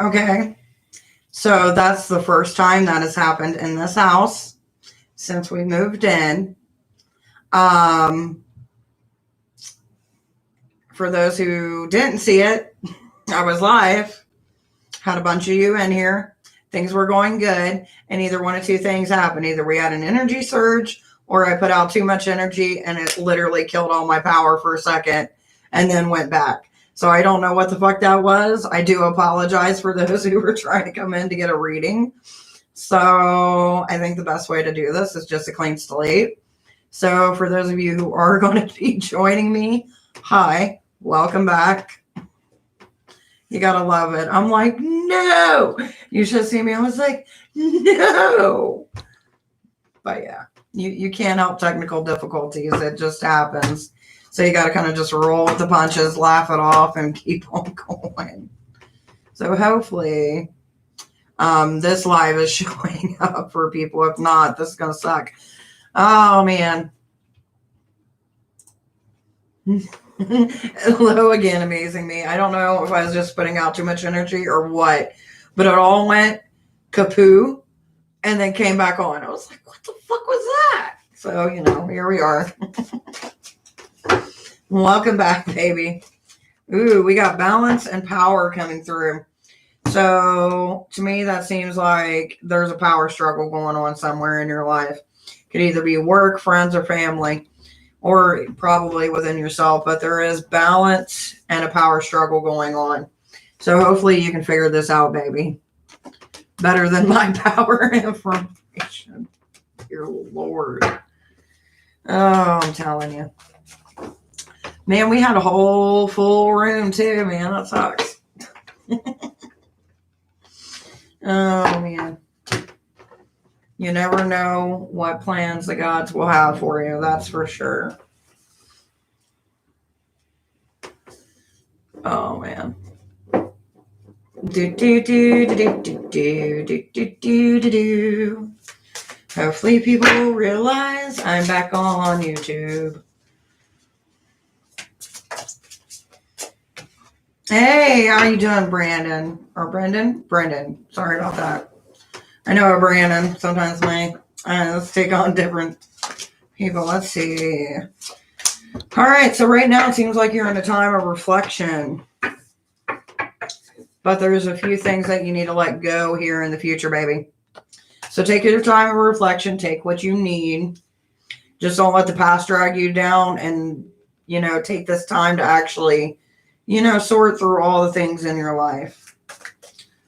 Okay. So that's the first time that has happened in this house since we moved in. For those who didn't see it, I was live, had a bunch of you in here. Things were going good, and either one of two things happened. Either we had an energy surge, or I put out too much energy, and it literally killed all my power for a second, and then went back. So I don't know what the fuck that was. I do apologize for those who were trying to come in to get a reading. So I think the best way to do this is just a clean slate. So for those of you who are going to be joining me, hi, welcome back. You gotta love it. I'm like, no. You should see me. I was like, no. But yeah, you can't help technical difficulties. It just happens. So you got to kind of just roll with the punches, laugh it off, and keep on going. So hopefully this live is showing up for people. If not, this is going to suck. Oh, man. Hello again, amazing me. I don't know if I was just putting out too much energy or what, but it all went kapoo and then came back on. I was like, what the fuck was that? So, here we are. Welcome back, baby. Ooh, we got balance and power coming through. So to me, that seems like there's a power struggle going on somewhere in your life. Could either be work, friends, or family, or probably within yourself, but there is balance and a power struggle going on. So hopefully you can figure this out, baby. Better than my power information. Dear Lord. Oh, I'm telling you. Man, we had a whole full room too, man. That sucks. Oh, man. You never know what plans the gods will have for you. That's for sure. Oh, man. Hopefully people will realize I'm back on YouTube. Hey, how you doing, Brandon? Or Brendan? Brendan. Sorry about that. I know a Brandon. Sometimes let's take on different people. Let's see. All right, so right now it seems like you're in a time of reflection. But there's a few things that you need to let go here in the future, baby. So take your time of reflection. Take what you need. Just don't let the past drag you down, and, take this time to actually, sort through all the things in your life.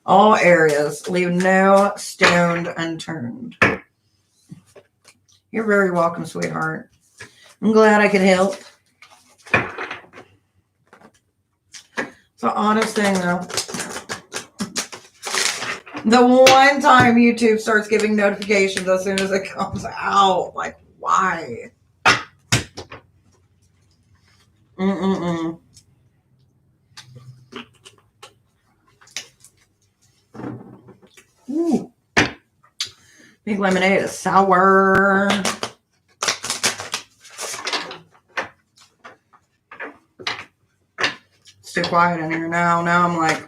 All areas. Leave no stone unturned. You're very welcome, sweetheart. I'm glad I could help. It's an honest thing, though. The one time YouTube starts giving notifications as soon as it comes out. Like, why? Ooh. Pink lemonade is sour. It's too quiet in here now. Now I'm like,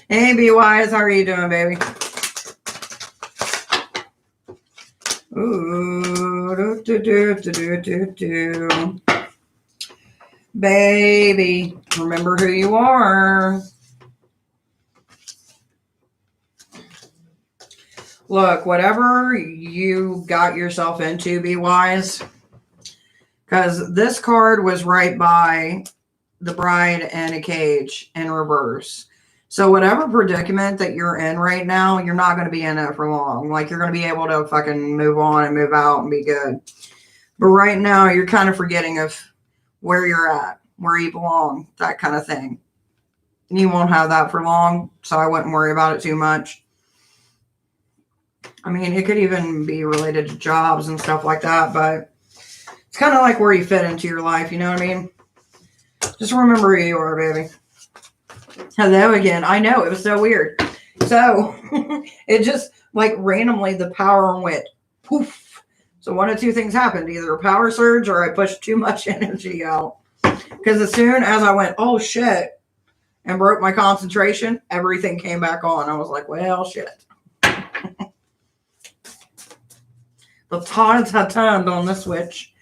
Hey, Be Wise, how are you doing, baby? Ooh, do. Baby, remember who you are. Look, whatever you got yourself into, Be Wise, because this card was right by the bride in a cage in reverse. So whatever predicament that you're in right now, you're not going to be in it for long. Like, you're going to be able to fucking move on and move out and be good. But right now, you're kind of forgetting of where you're at, where you belong, that kind of thing. And you won't have that for long, so I wouldn't worry about it too much. I mean, it could even be related to jobs and stuff like that, but it's kind of like where you fit into your life, you know what I mean? Just remember who you are, baby. Hello again. I know, it was so weird. So, it just, like, randomly, the power went poof. So one of two things happened. Either a power surge or I pushed too much energy out. Because as soon as I went, oh, shit, and broke my concentration, everything came back on. I was like, well, shit. The tides have turned on the switch.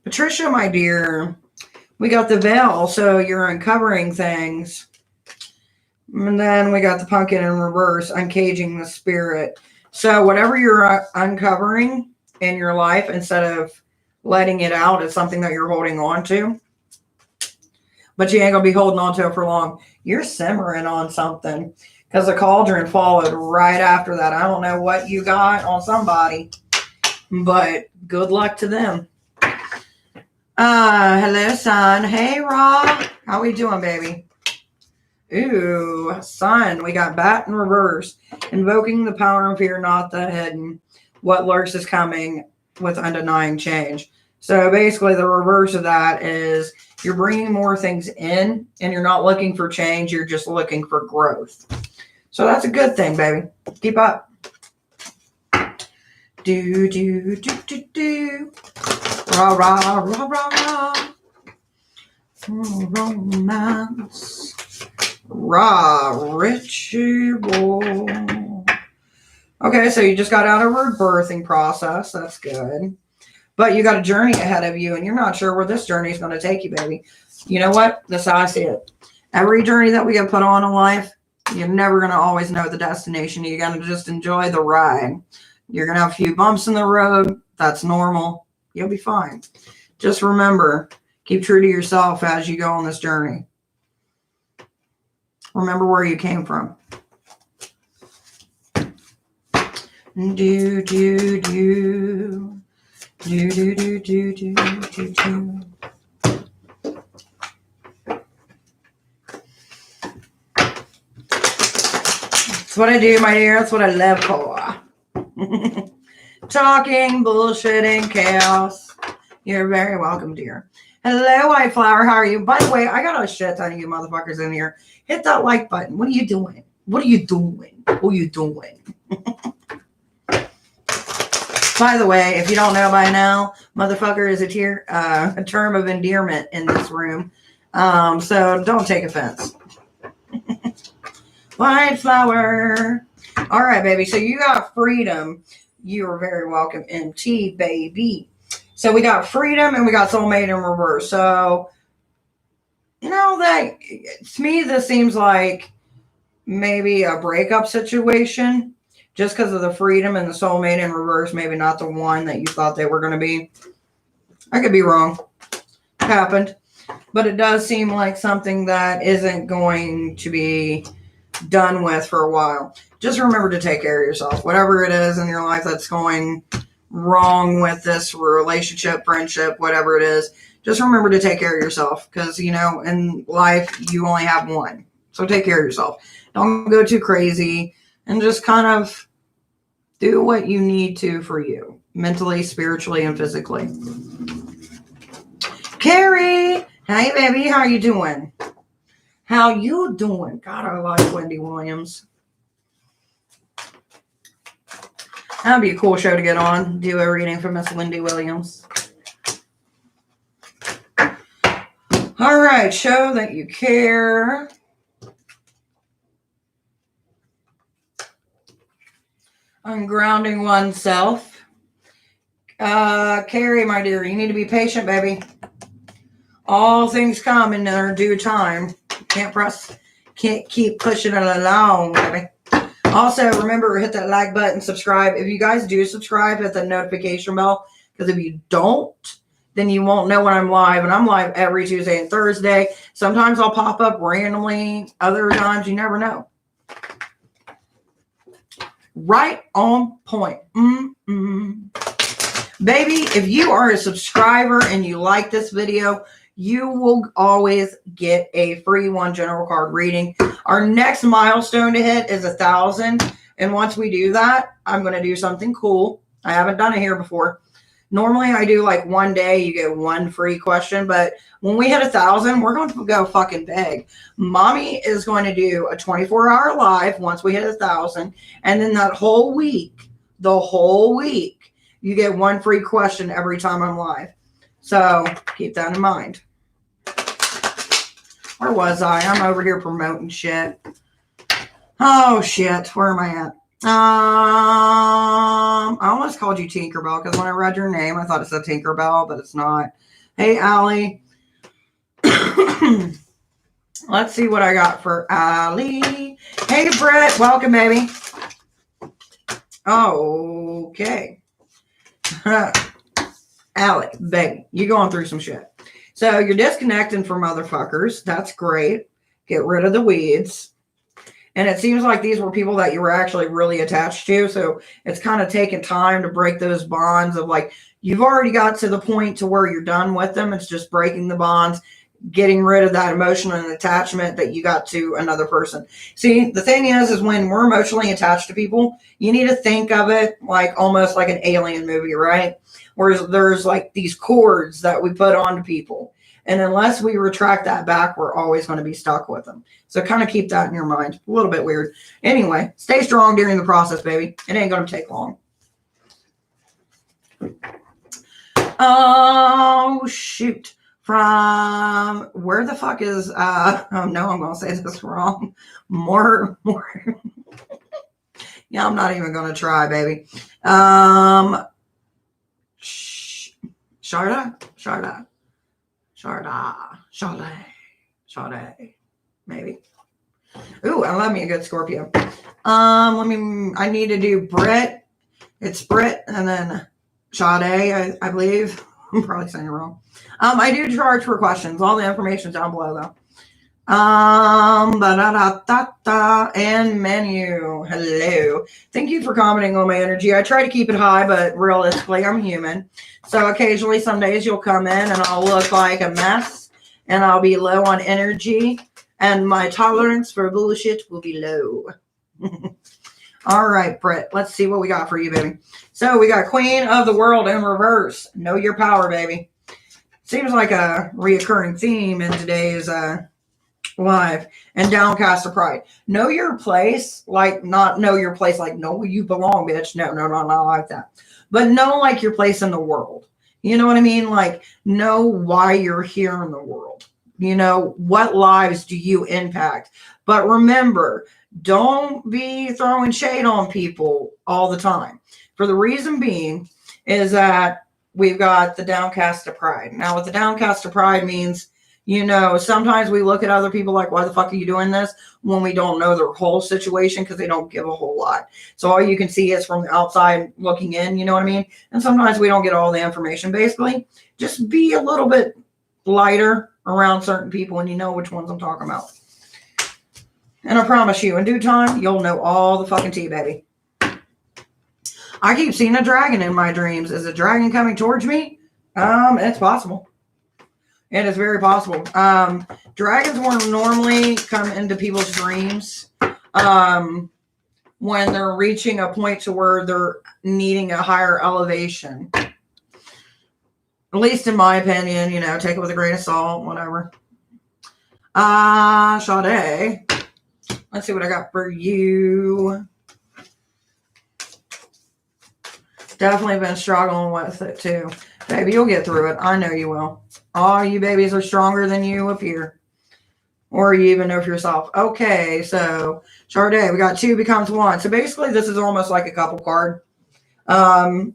Patricia, my dear, we got the veil, so you're uncovering things. And then we got the pumpkin in reverse, uncaging the spirit. So whatever you're uncovering in your life, instead of letting it out, it's something that you're holding on to. But you ain't going to be holding on to it for long. You're simmering on something, because the cauldron followed right after that. I don't know what you got on somebody, but good luck to them. Hello, son. Hey, Rob. How we doing, baby? Ooh, son. We got bat in reverse. Invoking the power of fear, not the hidden. What lurks is coming with undenying change. So basically the reverse of that is you're bringing more things in and you're not looking for change. You're just looking for growth. So that's a good thing, baby. Keep up. Do, do, do, do, do. Rah, rah, rah, rah, rah. Romance. Rah, ritual. Okay, so you just got out of a birthing process. That's good. But you got a journey ahead of you, and you're not sure where this journey is going to take you, baby. You know what? That's how I see it. Every journey that we get put on in life, you're never going to always know the destination. You're going to just enjoy the ride. You're going to have a few bumps in the road. That's normal. You'll be fine. Just remember, keep true to yourself as you go on this journey. Remember where you came from. Do, do, do. Do, do, do, do, do, do, do. That's what I do, my dear. That's what I live for. Talking, bullshitting, chaos. You're very welcome, dear. Hello, White Flower. How are you? By the way, I got a shit ton of you motherfuckers in here. Hit that like button. What are you doing? What are you doing? What are you doing? By the way, if you don't know by now, motherfucker is a term of endearment in this room. So don't take offense. White Flower. All right, baby. So you got freedom. You are very welcome, MT, baby. So we got freedom and we got soulmate in reverse. So, you know, that to me, this seems like maybe a breakup situation. Just because of the freedom and the soulmate in reverse, maybe not the one that you thought they were going to be. I could be wrong. It happened. But it does seem like something that isn't going to be done with for a while. Just remember to take care of yourself. Whatever it is in your life that's going wrong with this relationship, friendship, whatever it is, just remember to take care of yourself. Because, you know, in life, you only have one. So take care of yourself. Don't go too crazy. And just kind of do what you need to for you. Mentally, spiritually, and physically. Carrie! Hey, baby. How you doing? How you doing? God, I like Wendy Williams. That'd be a cool show to get on. Do a reading for Miss Wendy Williams. All right. Show that you care. Ungrounding oneself. Carrie, my dear, you need to be patient, baby. All things come in their due time. Can't keep pushing it along, baby. Also, remember, hit that like button, subscribe. If you guys do subscribe, hit the notification bell. Because if you don't, then you won't know when I'm live. And I'm live every Tuesday and Thursday. Sometimes I'll pop up randomly. Other times, you never know. Right on point. Baby, if you are a subscriber and you like this video, you will always get a free one general card reading. Our next milestone to hit is 1,000. And once we do that, I'm going to do something cool. I haven't done it here before. Normally, I do like one day, you get one free question. But when we hit 1,000, we're going to go fucking big. Mommy is going to do a 24-hour live once we hit 1,000. And then that whole week, you get one free question every time I'm live. So keep that in mind. Where was I? I'm over here promoting shit. Oh, shit. Where am I at? I almost called you Tinkerbell because when I read your name, I thought it said Tinkerbell, but it's not. Hey, Allie. Let's see what I got for Allie. Hey, Britt. Welcome, baby. Okay. Allie, baby, you're going through some shit. So you're disconnecting from motherfuckers. That's great. Get rid of the weeds. And it seems like these were people that you were actually really attached to. So it's kind of taking time to break those bonds of like, you've already got to the point to where you're done with them. It's just breaking the bonds, getting rid of that emotional and attachment that you got to another person. See, the thing is when we're emotionally attached to people, you need to think of it like almost like an alien movie, right? Whereas there's like these cords that we put onto people. And unless we retract that back, we're always going to be stuck with them. So kind of keep that in your mind. A little bit weird. Anyway, stay strong during the process, baby. It ain't going to take long. Oh, shoot. From where the fuck is, oh no, I'm going to say this wrong. More. Yeah, I'm not even going to try, baby. Sharda, maybe. Ooh, I love me a good Scorpio. I need to do Brit. It's Brit and then Sade, I believe. I'm probably saying it wrong. I do charge for questions. All the information's down below though. And menu. Hello. Thank you for commenting on my energy. I try to keep it high, but realistically, I'm human. So occasionally, some days you'll come in and I'll look like a mess and I'll be low on energy and my tolerance for bullshit will be low. All right, Britt, let's see what we got for you, baby. So we got Queen of the World in reverse. Know your power, baby. Seems like a reoccurring theme in today's live. And Downcast of Pride. Know your place, like not know your place, like know where you belong, bitch. No, not like that. But know like your place in the world. You know what I mean? Like know why you're here in the world. You know, what lives do you impact? But remember, don't be throwing shade on people all the time. For the reason being is that we've got the Downcast of Pride. Now, what the Downcast of Pride means, you know, sometimes we look at other people like, why the fuck are you doing this? When we don't know their whole situation because they don't give a whole lot. So all you can see is from the outside looking in, you know what I mean? And sometimes we don't get all the information. Basically, just be a little bit lighter around certain people and you know which ones I'm talking about. And I promise you, in due time, you'll know all the fucking tea, baby. I keep seeing a dragon in my dreams. Is a dragon coming towards me? It's possible. It is very possible. Dragons will normally come into people's dreams when they're reaching a point to where they're needing a higher elevation. At least in my opinion, you know, take it with a grain of salt, whatever. Sade. Let's see what I got for you. Definitely been struggling with it too. Baby, you'll get through it. I know you will. All you babies are stronger than you appear. Or you even know for yourself. Okay, so Sade, we got 2 becomes 1. So basically this is almost like a couple card.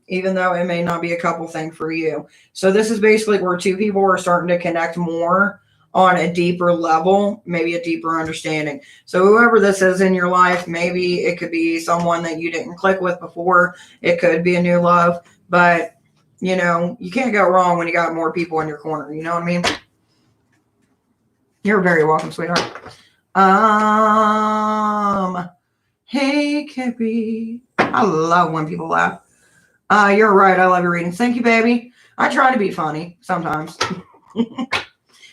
Even though it may not be a couple thing for you. So this is basically where 2 people are starting to connect more on a deeper level, maybe a deeper understanding. So whoever this is in your life, maybe it could be someone that you didn't click with before. It could be a new love, but you know, you can't go wrong when you got more people in your corner. You know what I mean? You're very welcome, sweetheart. Hey, Kippy. I love when people laugh. You're right. I love your readings. Thank you, baby. I try to be funny sometimes.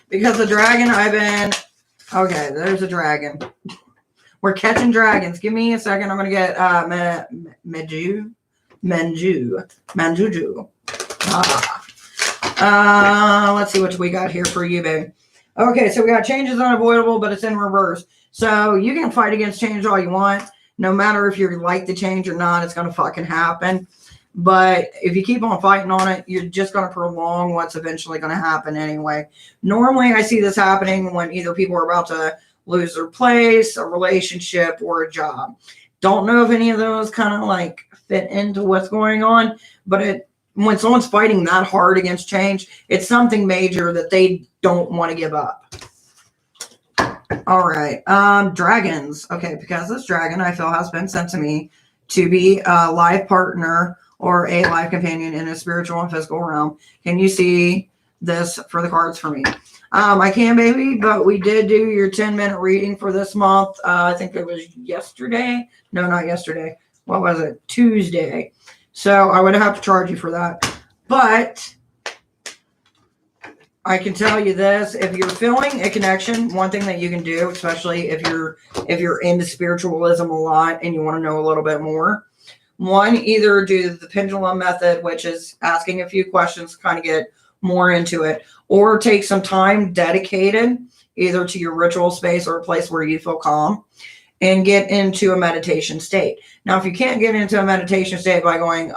Because the dragon okay, there's a dragon. We're catching dragons. Give me a second. I'm going to get Manjuju. Let's see what we got here for you, baby. Okay, so we got change is unavoidable, but it's in reverse. So you can fight against change all you want. No matter if you like the change or not, it's going to fucking happen. But if you keep on fighting on it, you're just going to prolong what's eventually going to happen anyway. Normally, I see this happening when either people are about to lose their place, a relationship, or a job. Don't know if any of those kind of like fit into what's going on, but when someone's fighting that hard against change, it's something major that they don't want to give up. All right. Dragons. Okay, because this dragon I feel has been sent to me to be a life partner or a life companion in a spiritual and physical realm. Can you see this for the cards for me? I can, baby, but we did do your 10-minute reading for this month. I think it was yesterday. No, not yesterday. What was it? Tuesday. So I would have to charge you for that. But I can tell you this, if you're feeling a connection, one thing that you can do, especially if you're into spiritualism a lot and you want to know a little bit more, one, either do the Pendulum Method, which is asking a few questions to kind of get more into it, or take some time dedicated either to your ritual space or a place where you feel calm and get into a meditation state. Now, if you can't get into a meditation state by going,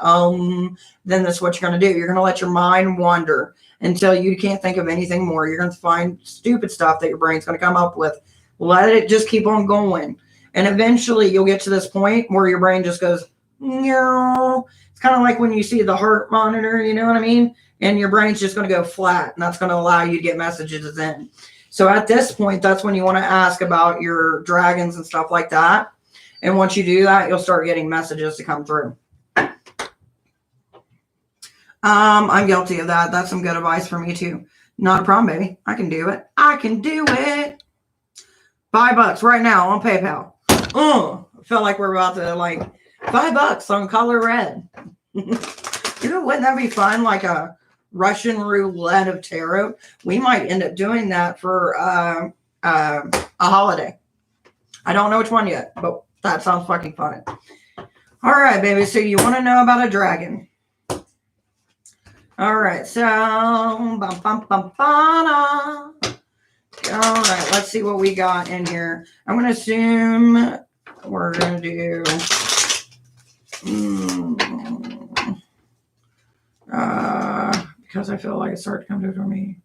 then that's what you're going to do. You're going to let your mind wander until you can't think of anything more. You're going to find stupid stuff that your brain's going to come up with. Let it just keep on going. And eventually you'll get to this point where your brain just goes, no. It's kind of like when you see the heart monitor, you know what I mean? And your brain's just going to go flat, and that's going to allow you to get messages in. So at this point, that's when you want to ask about your dragons and stuff like that. And once you do that, you'll start getting messages to come through. I'm guilty of that. That's some good advice for me too. Not a problem, baby. I can do it. I can do it. $5 right now on PayPal. I felt like we're about to like $5 on color red. Wouldn't that be fun? Like a Russian roulette of tarot. We might end up doing that for a holiday. I don't know which one yet, but that sounds fucking fun. All right, baby. So you want to know about a dragon? All right. So, all right. Let's see what we got in here. I'm going to assume we're going to do. Because I feel like it's starting to come to me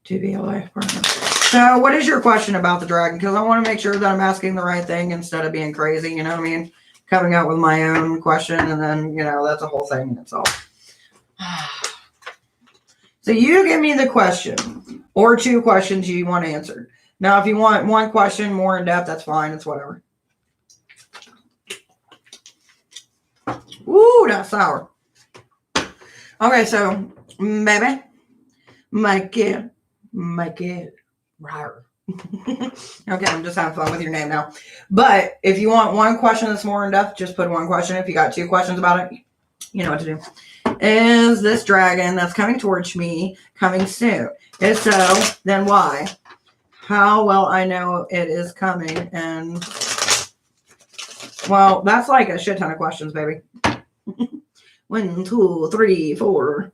to be a life partner. So what is your question about the dragon? Because I want to make sure that I'm asking the right thing instead of being crazy, you know what I mean? Coming up with my own question, and then, that's a whole thing in itself. So you give me the question or 2 questions you want answered. Now, if you want 1 question more in depth, that's fine. It's whatever. Ooh, that's sour. Okay, so, baby, make it rawr. Okay, I'm just having fun with your name now. But if you want 1 question that's more in depth, just put 1 question. If you got 2 questions about it, you know what to do. Is this dragon that's coming towards me coming soon? If so, then why? How will I know it is coming? And, well, that's like a shit ton of questions, baby. 1, 2, 3, 4.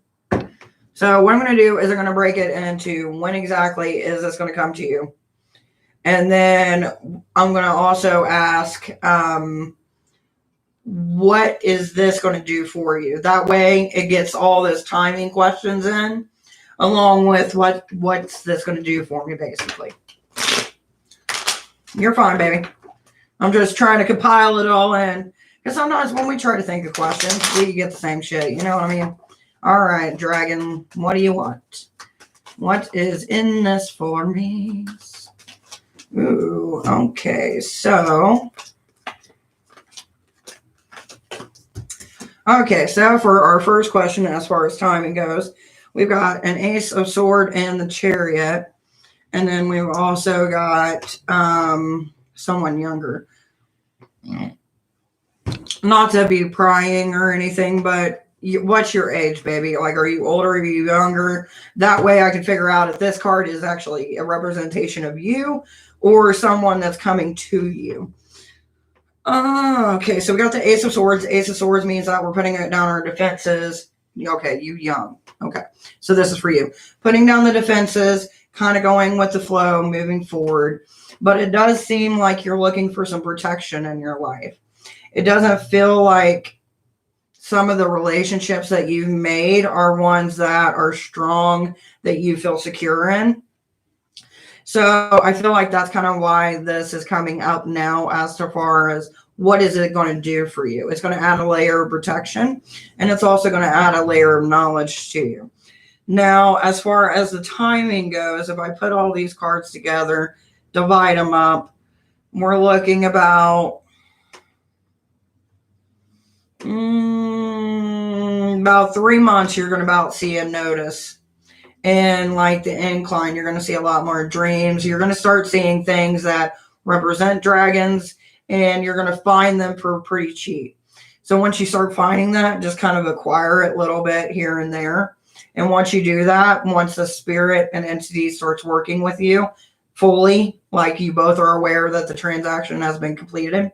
So what I'm going to do is I'm going to break it into when exactly is this going to come to you. And then I'm going to also ask, what is this going to do for you? That way it gets all this timing questions in, along with what's this going to do for me, basically. You're fine, baby. I'm just trying to compile it all in. Because sometimes when we try to think of questions, we get the same shit. You know what I mean? All right, dragon, what do you want? What is in this for me? Ooh, okay, so. Okay, so for our first question, as far as timing goes, we've got an Ace of Swords and the Chariot. And then we've also got someone younger. Not to be prying or anything, but what's your age, baby? Like, are you older? Are you younger? That way I can figure out if this card is actually a representation of you or someone that's coming to you. Okay, so we got the Ace of Swords. Ace of Swords means that we're putting it down our defenses. Okay, you young. Okay, so this is for you. Putting down the defenses, kind of going with the flow, moving forward. But it does seem like you're looking for some protection in your life. It doesn't feel like some of the relationships that you've made are ones that are strong, that you feel secure in. So I feel like that's kind of why this is coming up now, as to far as what is it going to do for you. It's going to add a layer of protection, and it's also going to add a layer of knowledge to you. Now, as far as the timing goes, if I put all these cards together, divide them up, we're looking about 3 months. You're going to about see a notice. And like the incline, you're going to see a lot more dreams. You're going to start seeing things that represent dragons, and you're going to find them for pretty cheap. So once you start finding that, just kind of acquire it a little bit here and there. And once you do that, once the spirit and entity starts working with you fully, like you both are aware that the transaction has been completed,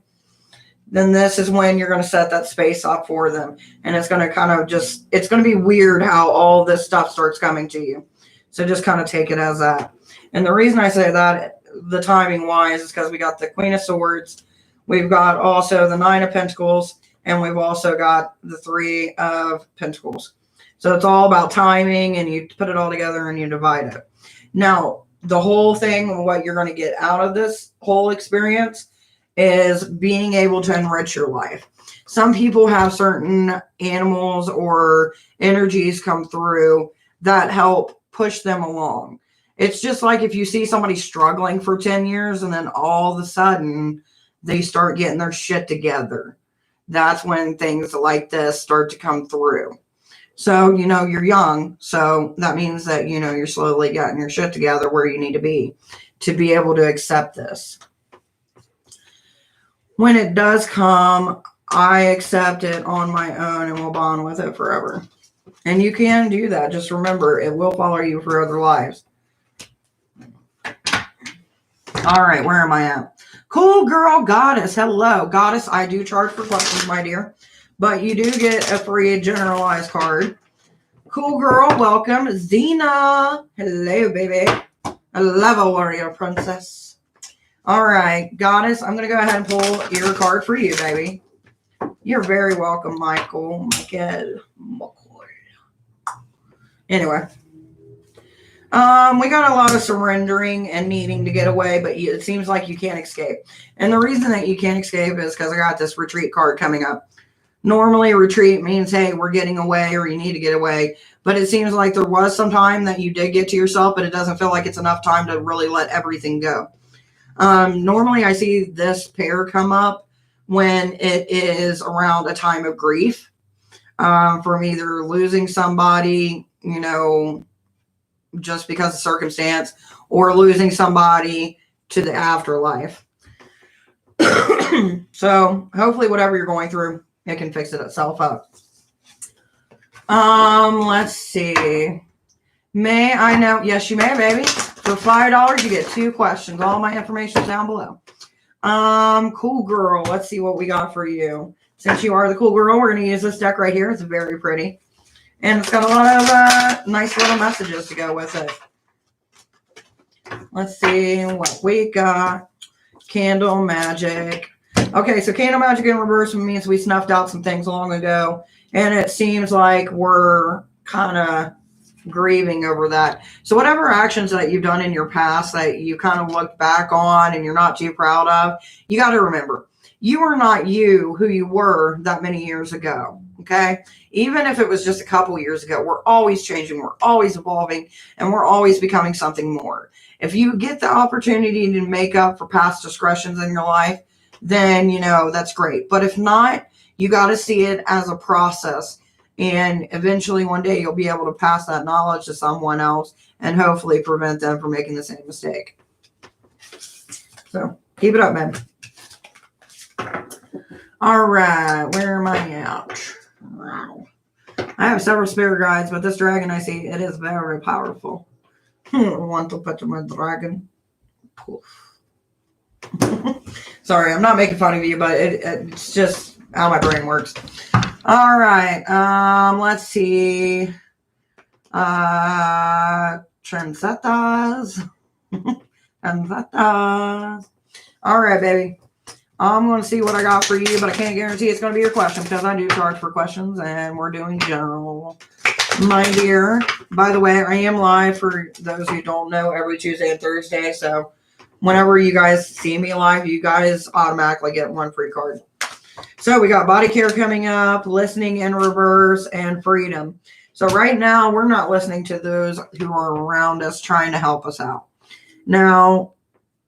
then this is when you're going to set that space up for them. And it's going to kind of just, it's going to be weird how all this stuff starts coming to you. So just kind of take it as that. And the reason I say that, the timing wise, is because we got the Queen of Swords. We've got also the Nine of Pentacles. And we've also got the Three of Pentacles. So it's all about timing, and you put it all together and you divide it. Now, the whole thing, what you're going to get out of this whole experience is being able to enrich your life. Some people have certain animals or energies come through that help push them along. It's just like if you see somebody struggling for 10 years and then all of a sudden they start getting their shit together. That's when things like this start to come through. So, you're young. So that means that, you're slowly getting your shit together where you need to be able to accept this. When it does come, I accept it on my own and will bond with it forever. And you can do that. Just remember, it will follow you for other lives. All right, where am I at? Cool girl, goddess. Hello. Goddess, I do charge for questions, my dear. But you do get a free generalized card. Cool girl, welcome. Xena. Hello, baby. I love a warrior princess. All right, goddess, I'm going to go ahead and pull your card for you, baby. You're very welcome, Michael. Anyway. We got a lot of surrendering and needing to get away, but it seems like you can't escape. And the reason that you can't escape is because I got this retreat card coming up. Normally, retreat means, hey, we're getting away, or you need to get away. But it seems like there was some time that you did get to yourself, but it doesn't feel like it's enough time to really let everything go. Normally, I see this pair come up when it is around a time of grief, from either losing somebody, just because of circumstance, or losing somebody to the afterlife. So hopefully whatever you're going through, it can fix it itself up. Let's see. May I know? Yes, you may, baby. For $5, you get 2 questions. All my information is down below. Cool girl. Let's see what we got for you. Since you are the cool girl, we're going to use this deck right here. It's very pretty. And it's got a lot of nice little messages to go with it. Let's see what we got. Candle magic. Okay, so candle magic in reverse means we snuffed out some things long ago. And it seems like we're kind of grieving over that. So whatever actions that you've done in your past that you kind of look back on and you're not too proud of, you got to remember, you are not you who you were that many years ago. Okay. Even if it was just a couple years ago, we're always changing. We're always evolving, and we're always becoming something more. If you get the opportunity to make up for past discretions in your life, then, that's great. But if not, you got to see it as a process. And eventually one day you'll be able to pass that knowledge to someone else and hopefully prevent them from making the same mistake. So keep it up, man. All right. Where am I at? Wow. I have several spirit guides, but this dragon I see, it is very powerful. I want to put my dragon. Poof. Sorry, I'm not making fun of you, but it's just how my brain works. All right. Let's see. Trendsetters. Trendsetters. All right, baby. I'm going to see what I got for you, but I can't guarantee it's going to be your question because I do charge for questions and we're doing general. My dear, by the way, I am live for those who don't know every Tuesday and Thursday. So whenever you guys see me live, you guys automatically get one free card. So we got body care coming up, listening in reverse, and freedom. So right now, we're not listening to those who are around us trying to help us out. Now,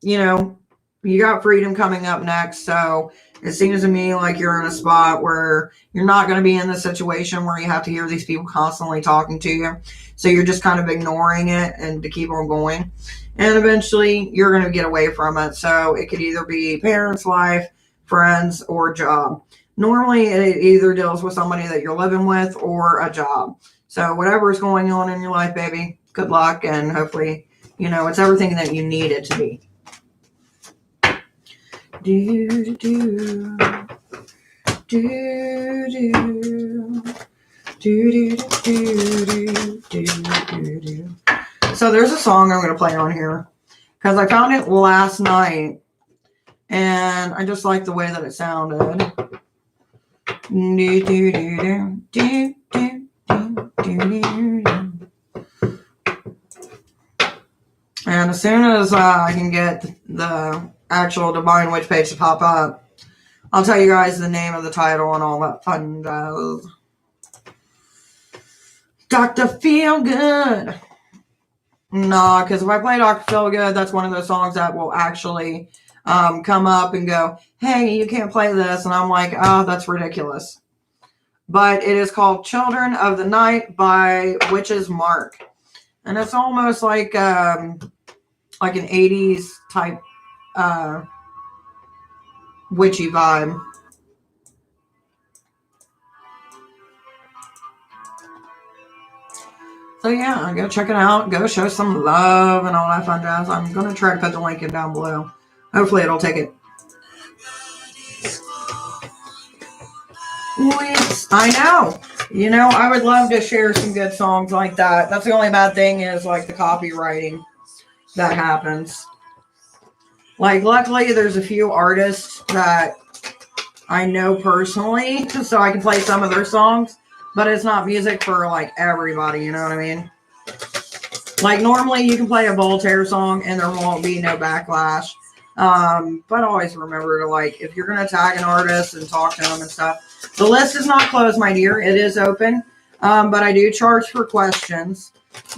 you know, you got freedom coming up next. So it seems to me like you're in a spot where you're not going to be in the situation where you have to hear these people constantly talking to you. So you're just kind of ignoring it and to keep on going. And eventually, you're going to get away from it. So it could either be parents' life, friends, or job. Normally, it either deals with somebody that you're living with or a job. So whatever is going on in your life, baby, good luck. And hopefully, you know, it's everything that you need it to be. Do, do, do, do, do, do, do, do. So there's a song I'm going to play on here because I found it last night and I just like the way that it sounded. Do, do, do, do, do, do, do, do. And as soon as I can get the actual Divine Witch page to pop up, I'll tell you guys the name of the title and all that fun jazz. Dr. Feelgood. No, because if I play Dr. Feelgood, that's one of those songs that will actually come up and go, hey, you can't play this. And I'm like, oh, that's ridiculous. But it is called Children of the Night by Witch's Mark. And it's almost like an 80s type witchy vibe. So yeah, go check it out. Go show some love and all that fun jazz. I'm going to try to put the link in down below. Hopefully it'll take it. I know. You know, I would love to share some good songs like that. That's the only bad thing is like the copywriting that happens. Like, luckily, there's a few artists that I know personally, so I can play some of their songs, but it's not music for, like, everybody, you know what I mean? Like, normally you can play a Voltaire song and there won't be no backlash. But always remember to, like, if you're going to tag an artist and talk to them and stuff, the list is not closed, my dear. It is open, but I do charge for questions.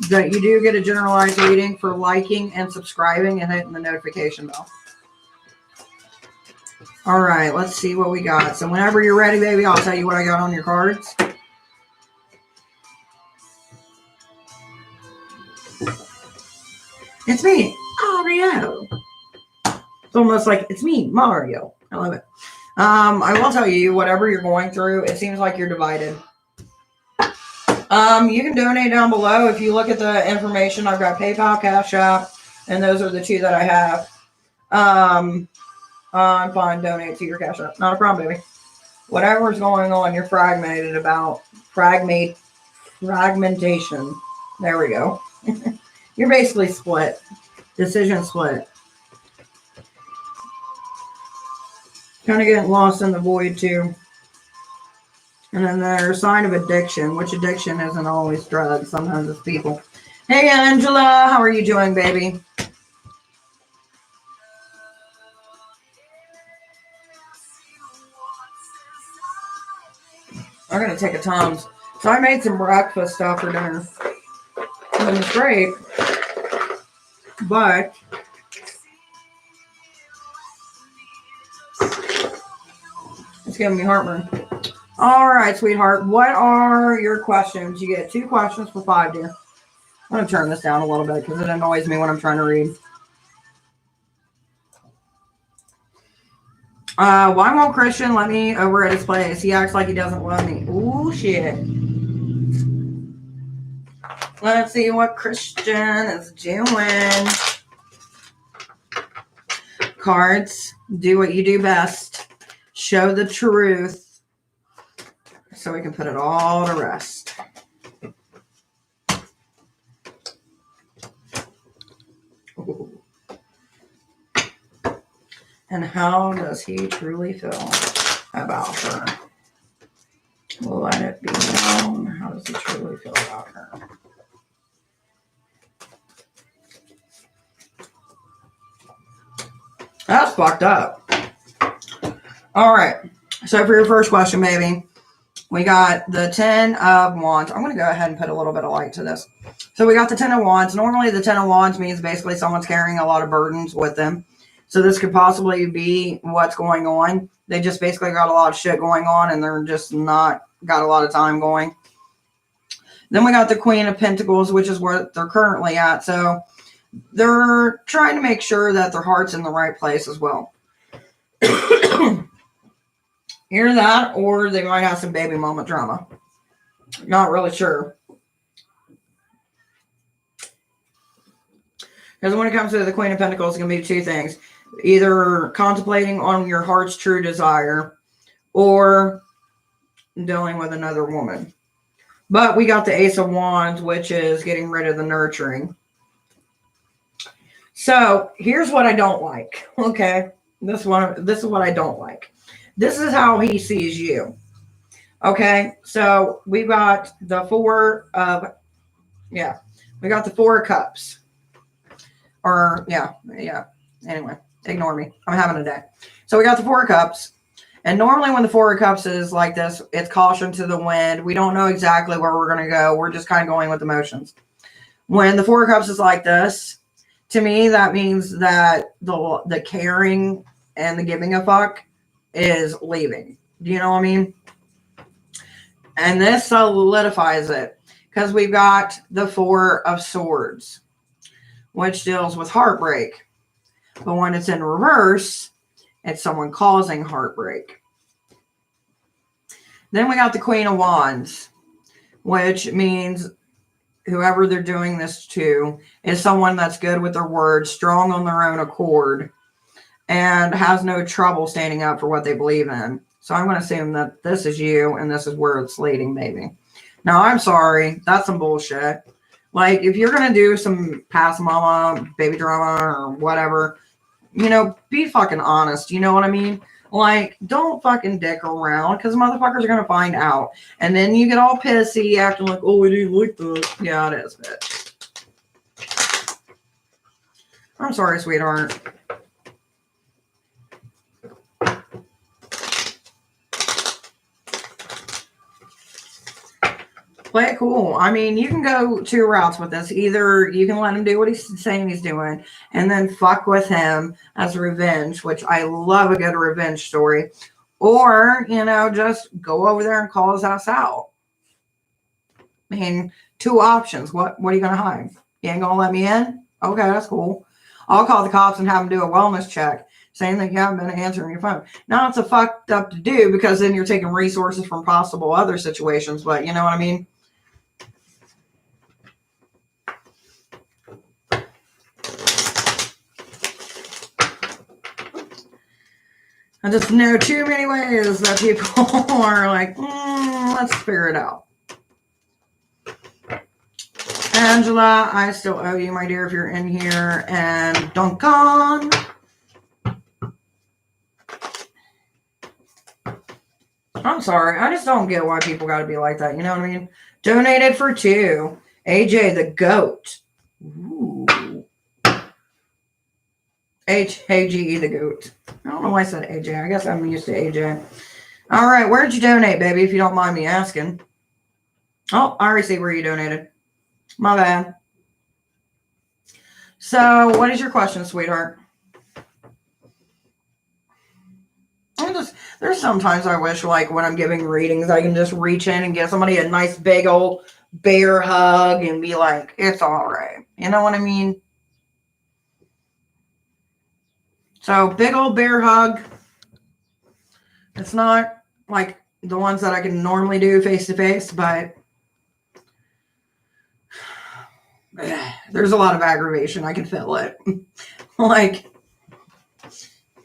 That you do get a generalized reading for liking and subscribing and hitting the notification bell. All right, let's see what we got. So whenever you're ready, baby, I'll tell you what I got on your cards. It's me, Mario. It's almost like it's me, Mario. I love it. I will tell you, whatever you're going through, it seems like you're divided. You can donate down below. If you look at the information, I've got PayPal, Cash App, and those are the two that I have. I'm fine. Donate to your Cash App. Not a problem, baby. Whatever's going on, you're fragmented about. Fragmentation. There we go. You're basically split. Decision split. Kind of getting lost in the void, too. And then there's a sign of addiction, which addiction isn't always drugs. Sometimes it's people. Hey, Angela. How are you doing, baby? I'm going to take a Tom's. So I made some breakfast stuff for dinner. And it's great. But it's giving me heartburn. All right, sweetheart. What are your questions? You get 2 questions for 5, dear. I'm going to turn this down a little bit because it annoys me when I'm trying to read. Why won't Christian let me over at his place? He acts like he doesn't love me. Ooh, shit. Let's see what Christian is doing. Cards, do what you do best. Show the truth. So we can put it all to rest. Ooh. And how does he truly feel about her? Let it be known. How does he truly feel about her? That's fucked up. All right. So for your first question, baby, we got the 10 of Wands. I'm going to go ahead and put a little bit of light to this. So we got the 10 of Wands. Normally the 10 of Wands means basically someone's carrying a lot of burdens with them. So this could possibly be what's going on. They just basically got a lot of shit going on and they're just not got a lot of time going. Then we got the Queen of Pentacles, which is where they're currently at. So they're trying to make sure that their heart's in the right place as well. Either that or they might have some baby mama drama. Not really sure. Because when it comes to the Queen of Pentacles, it's going to be two things. Either contemplating on your heart's true desire or dealing with another woman. But we got the Ace of Wands, which is getting rid of the nurturing. So here's what I don't like. Okay. This is what I don't like. This is how he sees you. Okay. So we've got the Four of Cups. Anyway, ignore me. I'm having a day. So we got the Four of Cups. And normally when the Four of Cups is like this, it's caution to the wind. We don't know exactly where we're going to go. We're just kind of going with emotions. When the Four of Cups is like this, to me, that means that the caring and the giving a fuck is leaving. Do you know what I mean? And this solidifies it because we've got the Four of Swords, which deals with heartbreak. But when it's in reverse, it's someone causing heartbreak. Then we got the Queen of Wands, which means whoever they're doing this to is someone that's good with their words, strong on their own accord, and has no trouble standing up for what they believe in. So I'm going to assume that this is you and this is where it's leading, maybe. Now, I'm sorry. That's some bullshit. Like, if you're going to do some past mama, baby drama, or whatever, be fucking honest. You know what I mean? Like, don't fucking dick around because motherfuckers are going to find out. And then you get all pissy acting like, oh, we didn't like that. Yeah, it is, bitch. I'm sorry, sweetheart. Play it cool. I mean, you can go two routes with this. Either you can let him do what he's saying he's doing and then fuck with him as revenge, which I love a good revenge story. Or, just go over there and call his ass out. I mean, two options. What are you going to hide? You ain't going to let me in? Okay, that's cool. I'll call the cops and have them do a wellness check saying that you haven't been answering your phone. Now, it's a fucked up to do because then you're taking resources from possible other situations, but you know what I mean? I just know too many ways that people are like, let's figure it out. Angela, I still owe you, my dear, if you're in here. And Duncan. I'm sorry. I just don't get why people got to be like that. You know what I mean? Donated for 2. AJ the GOAT. Ooh. AGE the GOAT. I don't know why I said AJ. I guess I'm used to AJ. All right. Where did you donate, baby, if you don't mind me asking? Oh, I already see where you donated. My bad. So, what is your question, sweetheart? There's sometimes I wish, like, when I'm giving readings, I can just reach in and give somebody a nice big old bear hug and be like, it's all right. You know what I mean? So, big old bear hug. It's not like the ones that I can normally do face to face, but there's a lot of aggravation. I can feel it. Like,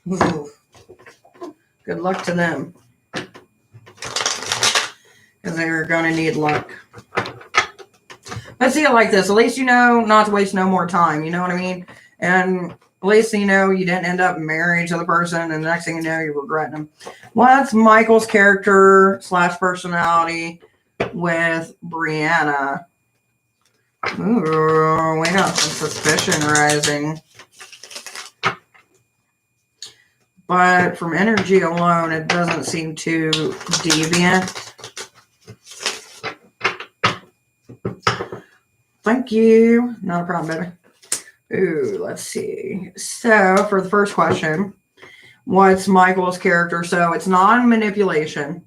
ooh, good luck to them. Because they're going to need luck. Let's see it like this. At least you know not to waste no more time. You know what I mean? And At least, you know, you didn't end up married to the person, and the next thing you know, you're regretting them. Well, that's Michael's character / personality with Brianna. Ooh, we got some suspicion rising. But from energy alone, it doesn't seem too deviant. Thank you. Not a problem, baby. Ooh, let's see. So, for the first question, what's Michael's character? So, it's non-manipulation.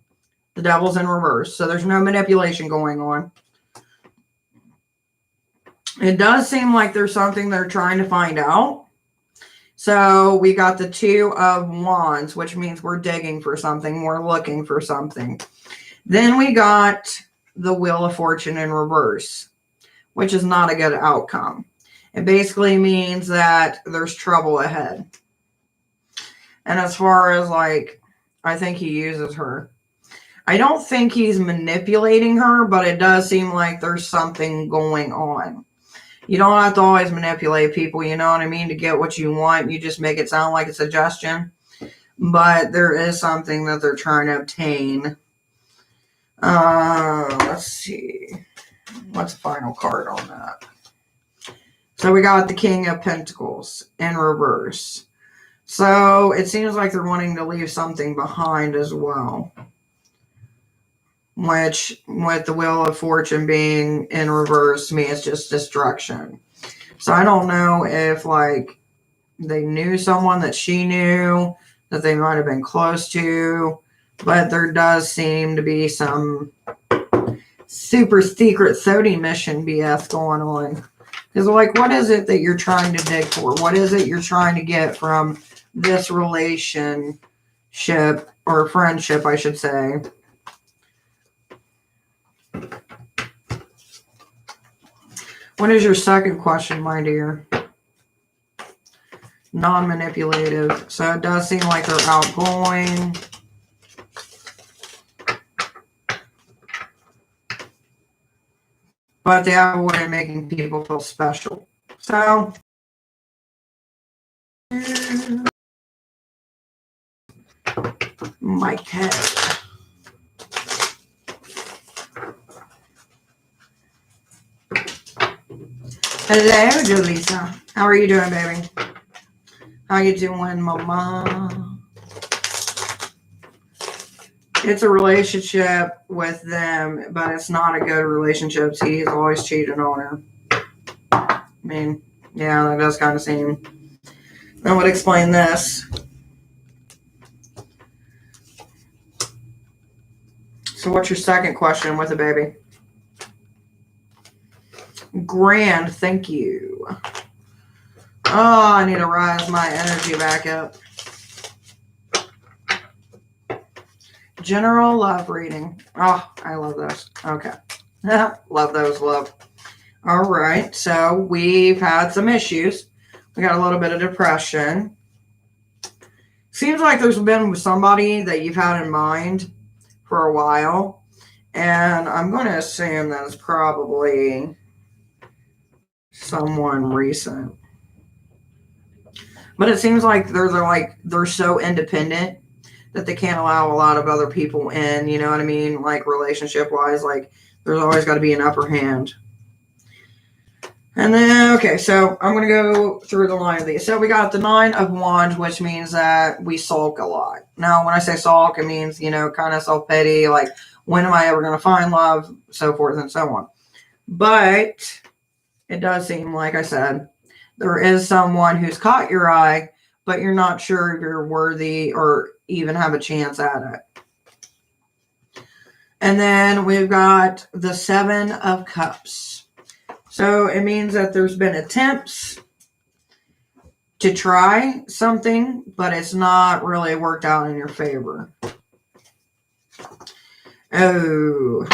The devil's in reverse. So, there's no manipulation going on. It does seem like there's something they're trying to find out. So, we got the 2 of Wands, which means we're digging for something. We're looking for something. Then we got the Wheel of Fortune in reverse, which is not a good outcome. It basically means that there's trouble ahead. And as far as like, I think he uses her. I don't think he's manipulating her, but it does seem like there's something going on. You don't have to always manipulate people, you know what I mean, to get what you want. You just make it sound like a suggestion. But there is something that they're trying to obtain. Let's see. What's the final card on that? So we got the King of Pentacles in reverse. So it seems like they're wanting to leave something behind as well. Which, with the Wheel of Fortune being in reverse, to me, it's just destruction. So I don't know if, like, they knew someone that she knew, that they might have been close to. But there does seem to be some super secret Sodi mission BS going on. Because, like, what is it that you're trying to dig for? What is it you're trying to get from this relationship, or friendship, I should say? What is your second question, my dear? Non-manipulative. So it does seem like they're outgoing. But they have a way of making people feel special. So, my cat. Hello, Jolisa. How are you doing, baby? How you doing, mama? It's a relationship with them, but it's not a good relationship. He's always cheating on her. I mean, yeah, that does kind of seem. That would explain this. So what's your second question with the baby? Grand, thank you. Oh, I need to rise my energy back up. General love reading. Oh, I love those. Okay. Love those, love. All right. So we've had some issues. We got a little bit of depression. Seems like there's been somebody that you've had in mind for a while. And I'm going to assume that it's probably someone recent. But it seems like they're so independent that they can't allow a lot of other people in, you know what I mean? Like, relationship-wise, like, there's always got to be an upper hand. And then, okay, so I'm going to go through the line of these. So we got the 9 of Wands, which means that we sulk a lot. Now, when I say sulk, it means, you know, kind of self-pity, like, when am I ever going to find love, so forth and so on. But it does seem, like I said, there is someone who's caught your eye, but you're not sure if you're worthy or even have a chance at it. And then we've got the 7 of Cups. So it means that there's been attempts to try something, but it's not really worked out in your favor. Oh.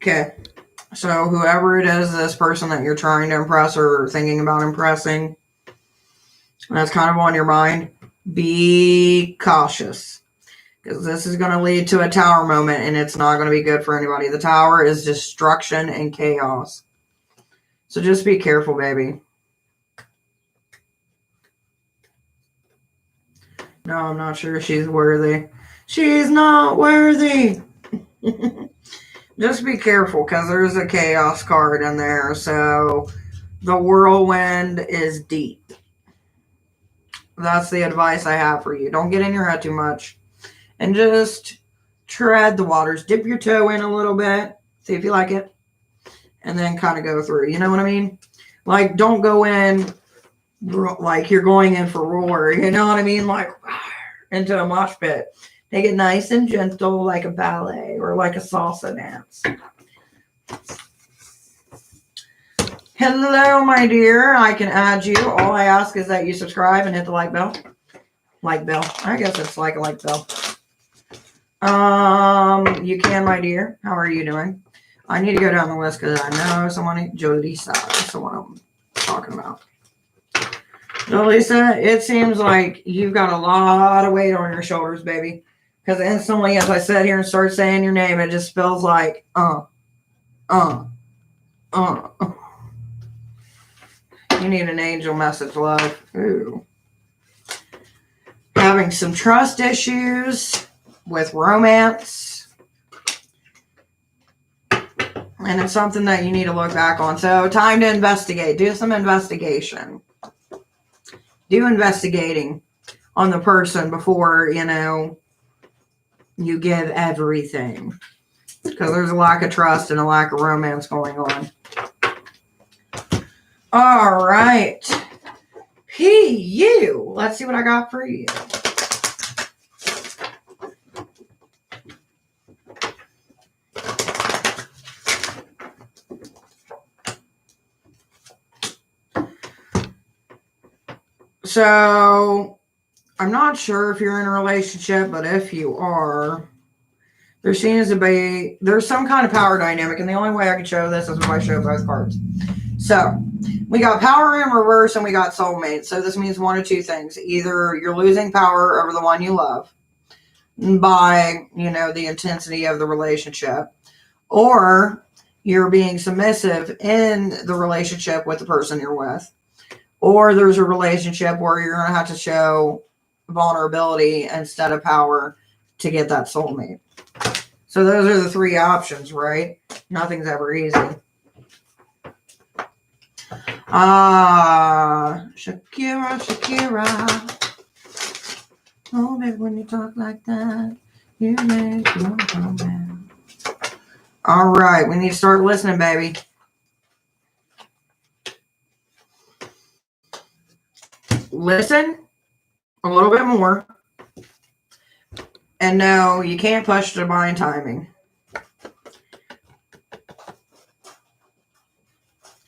Okay. So whoever it is, this person that you're trying to impress or thinking about impressing, that's kind of on your mind, be cautious. Because this is going to lead to a tower moment, and it's not going to be good for anybody. The tower is destruction and chaos. So just be careful, baby. No, I'm not sure she's worthy. She's not worthy. Just be careful, because there's a chaos card in there. So the whirlwind is deep. That's the advice I have for you. Don't get in your head too much. And just tread the waters. Dip your toe in a little bit. See if you like it. And then kind of go through. You know what I mean? Like, don't go in like you're going in for roar. You know what I mean? Like, into a mosh pit. Take it nice and gentle, like a ballet or like a salsa dance. Hello, my dear. I can add you. All I ask is that you subscribe and hit the like bell. Like bell. I guess it's like a like bell. You can, my dear. How are you doing? I need to go down the list because I know someone, Jolisa, that's the one I'm talking about. Jolisa, it seems like you've got a lot of weight on your shoulders, baby. Because instantly, as I sit here and start saying your name, it just feels like, You need an angel message, love. Ooh. Having some trust issues with romance. And it's something that you need to look back on. So, time to investigate. Do some investigation. Do investigating on the person before, you give everything. Because there's a lack of trust and a lack of romance going on. All right. PU. Let's see what I got for you. So, I'm not sure if you're in a relationship, but if you are, there seems to be, there's some kind of power dynamic, and the only way I can show this is if I show both cards. So, we got power in reverse and we got soulmate. So, this means one of two things. Either you're losing power over the one you love by, the intensity of the relationship, or you're being submissive in the relationship with the person you're with. Or there's a relationship where you're going to have to show vulnerability instead of power to get that soulmate. So those are the three options, right? Nothing's ever easy. Shakira. Oh, baby, when you talk like that, you make me come back. All right, we need to start listening, baby. Listen a little bit more. And no, you can't push divine timing.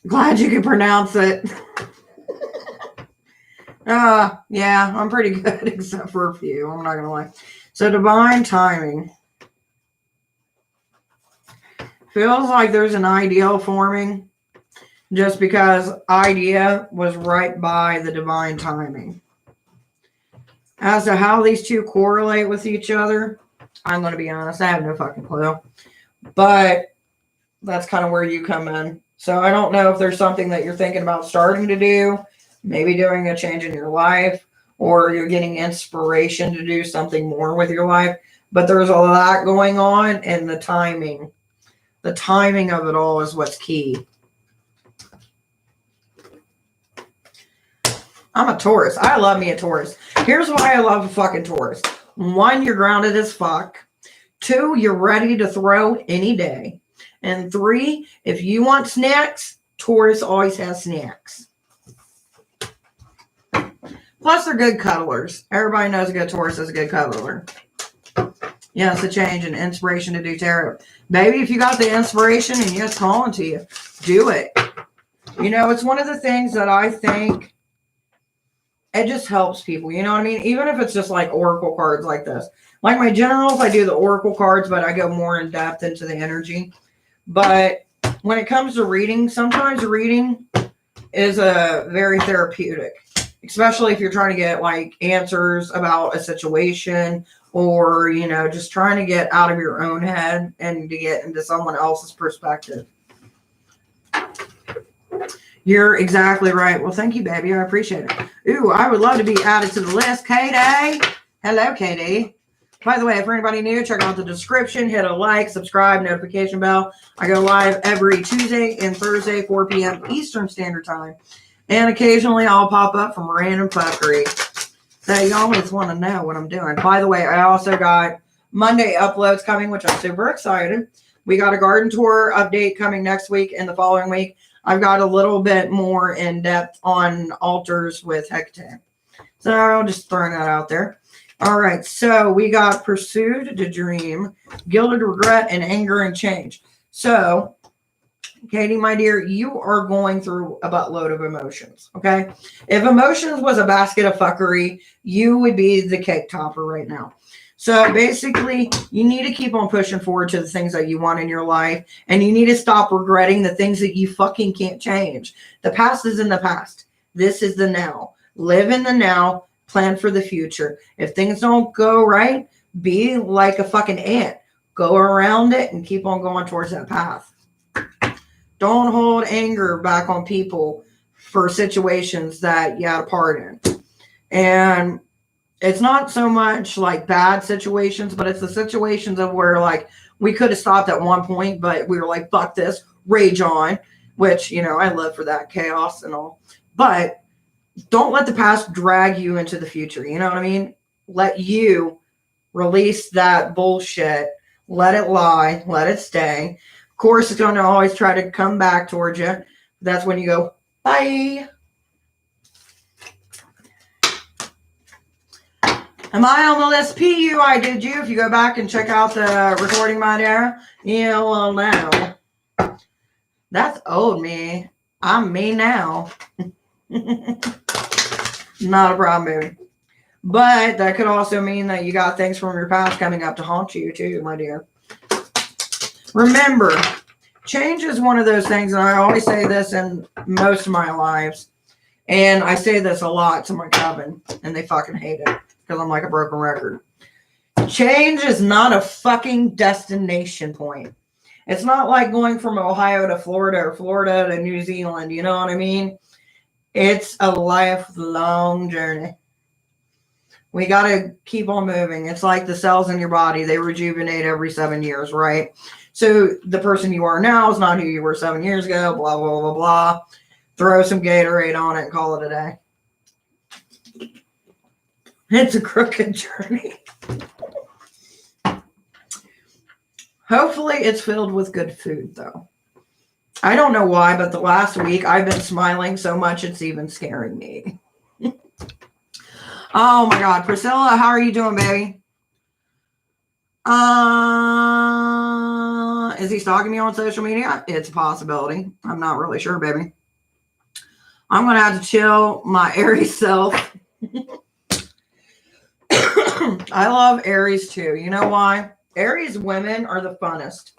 Glad you can pronounce it. Yeah, I'm pretty good except for a few. I'm not going to lie. So divine timing. Feels like there's an ideal forming just because idea was right by the divine timing. As to how these two correlate with each other, I'm going to be honest, I have no fucking clue. But that's kind of where you come in. So I don't know if there's something that you're thinking about starting to do, maybe doing a change in your life, or you're getting inspiration to do something more with your life. But there's a lot going on, and the timing of it all is what's key. I'm a Taurus. I love me a Taurus. Here's why I love a fucking Taurus. 1, you're grounded as fuck. 2, you're ready to throw any day. And 3, if you want snacks, Taurus always has snacks. Plus, they're good cuddlers. Everybody knows a good Taurus is a good cuddler. Yeah, it's a change and inspiration to do tarot. Baby, if you got the inspiration and it's calling to you, do it. It's one of the things that I think it just helps people. You know what I mean? Even if it's just like oracle cards like this. Like my generals, I do the oracle cards, but I go more in depth into the energy. But when it comes to reading, sometimes reading is very therapeutic. Especially if you're trying to get like answers about a situation, or, just trying to get out of your own head and to get into someone else's perspective. You're exactly right. Well, thank you, baby. I appreciate it. Ooh, I would love to be added to the list. Katie. Hello, Katie. By the way, for anybody new, check out the description. Hit a like, subscribe, notification bell. I go live every Tuesday and Thursday, 4 p.m. Eastern Standard Time. And occasionally I'll pop up from random fuckery. So you always want to know what I'm doing. By the way, I also got Monday uploads coming, which I'm super excited. We got a garden tour update coming next week and the following week. I've got a little bit more in depth on altars with Hecate. So I'll just throw that out there. All right. So we got pursued to dream, gilded regret, and anger and change. So, Katie, my dear, you are going through a buttload of emotions. Okay. If emotions was a basket of fuckery, you would be the cake topper right now. So basically, you need to keep on pushing forward to the things that you want in your life. And you need to stop regretting the things that you fucking can't change. The past is in the past. This is the now. Live in the now. Plan for the future. If things don't go right, be like a fucking ant. Go around it and keep on going towards that path. Don't hold anger back on people for situations that you had a part in. And it's not so much like bad situations, but it's the situations of where like we could have stopped at one point, but we were like, fuck this, rage on, which, you know, I live for that chaos and all. But don't let the past drag you into the future. You know what I mean? Let you release that bullshit. Let it lie. Let it stay. Of course, it's going to always try to come back towards you. That's when you go, bye. Am I on the list? P.U. I did you. If you go back and check out the recording, my dear, you will know. That's old me. I'm me now. Not a problem, baby. But that could also mean that you got things from your past coming up to haunt you too, my dear. Remember, change is one of those things, and I always say this in most of my lives, and I say this a lot to my coven, and they fucking hate it. Because I'm like a broken record. Change is not a fucking destination point. It's not like going from Ohio to Florida or Florida to New Zealand. You know what I mean? It's a lifelong journey. We got to keep on moving. It's like the cells in your body. They rejuvenate every 7 years, right? So the person you are now is not who you were 7 years ago, blah, blah, blah, blah. Throw some Gatorade on it and call it a day. It's a crooked journey. Hopefully it's filled with good food, though. I don't know why, but the last week I've been smiling so much it's even scaring me. Oh my God. Priscilla, how are you doing, baby? Is he stalking me on social media? It's a possibility. I'm not really sure, baby. I'm going to have to chill my Aries self. I love Aries too. You know why? Aries women are the funnest.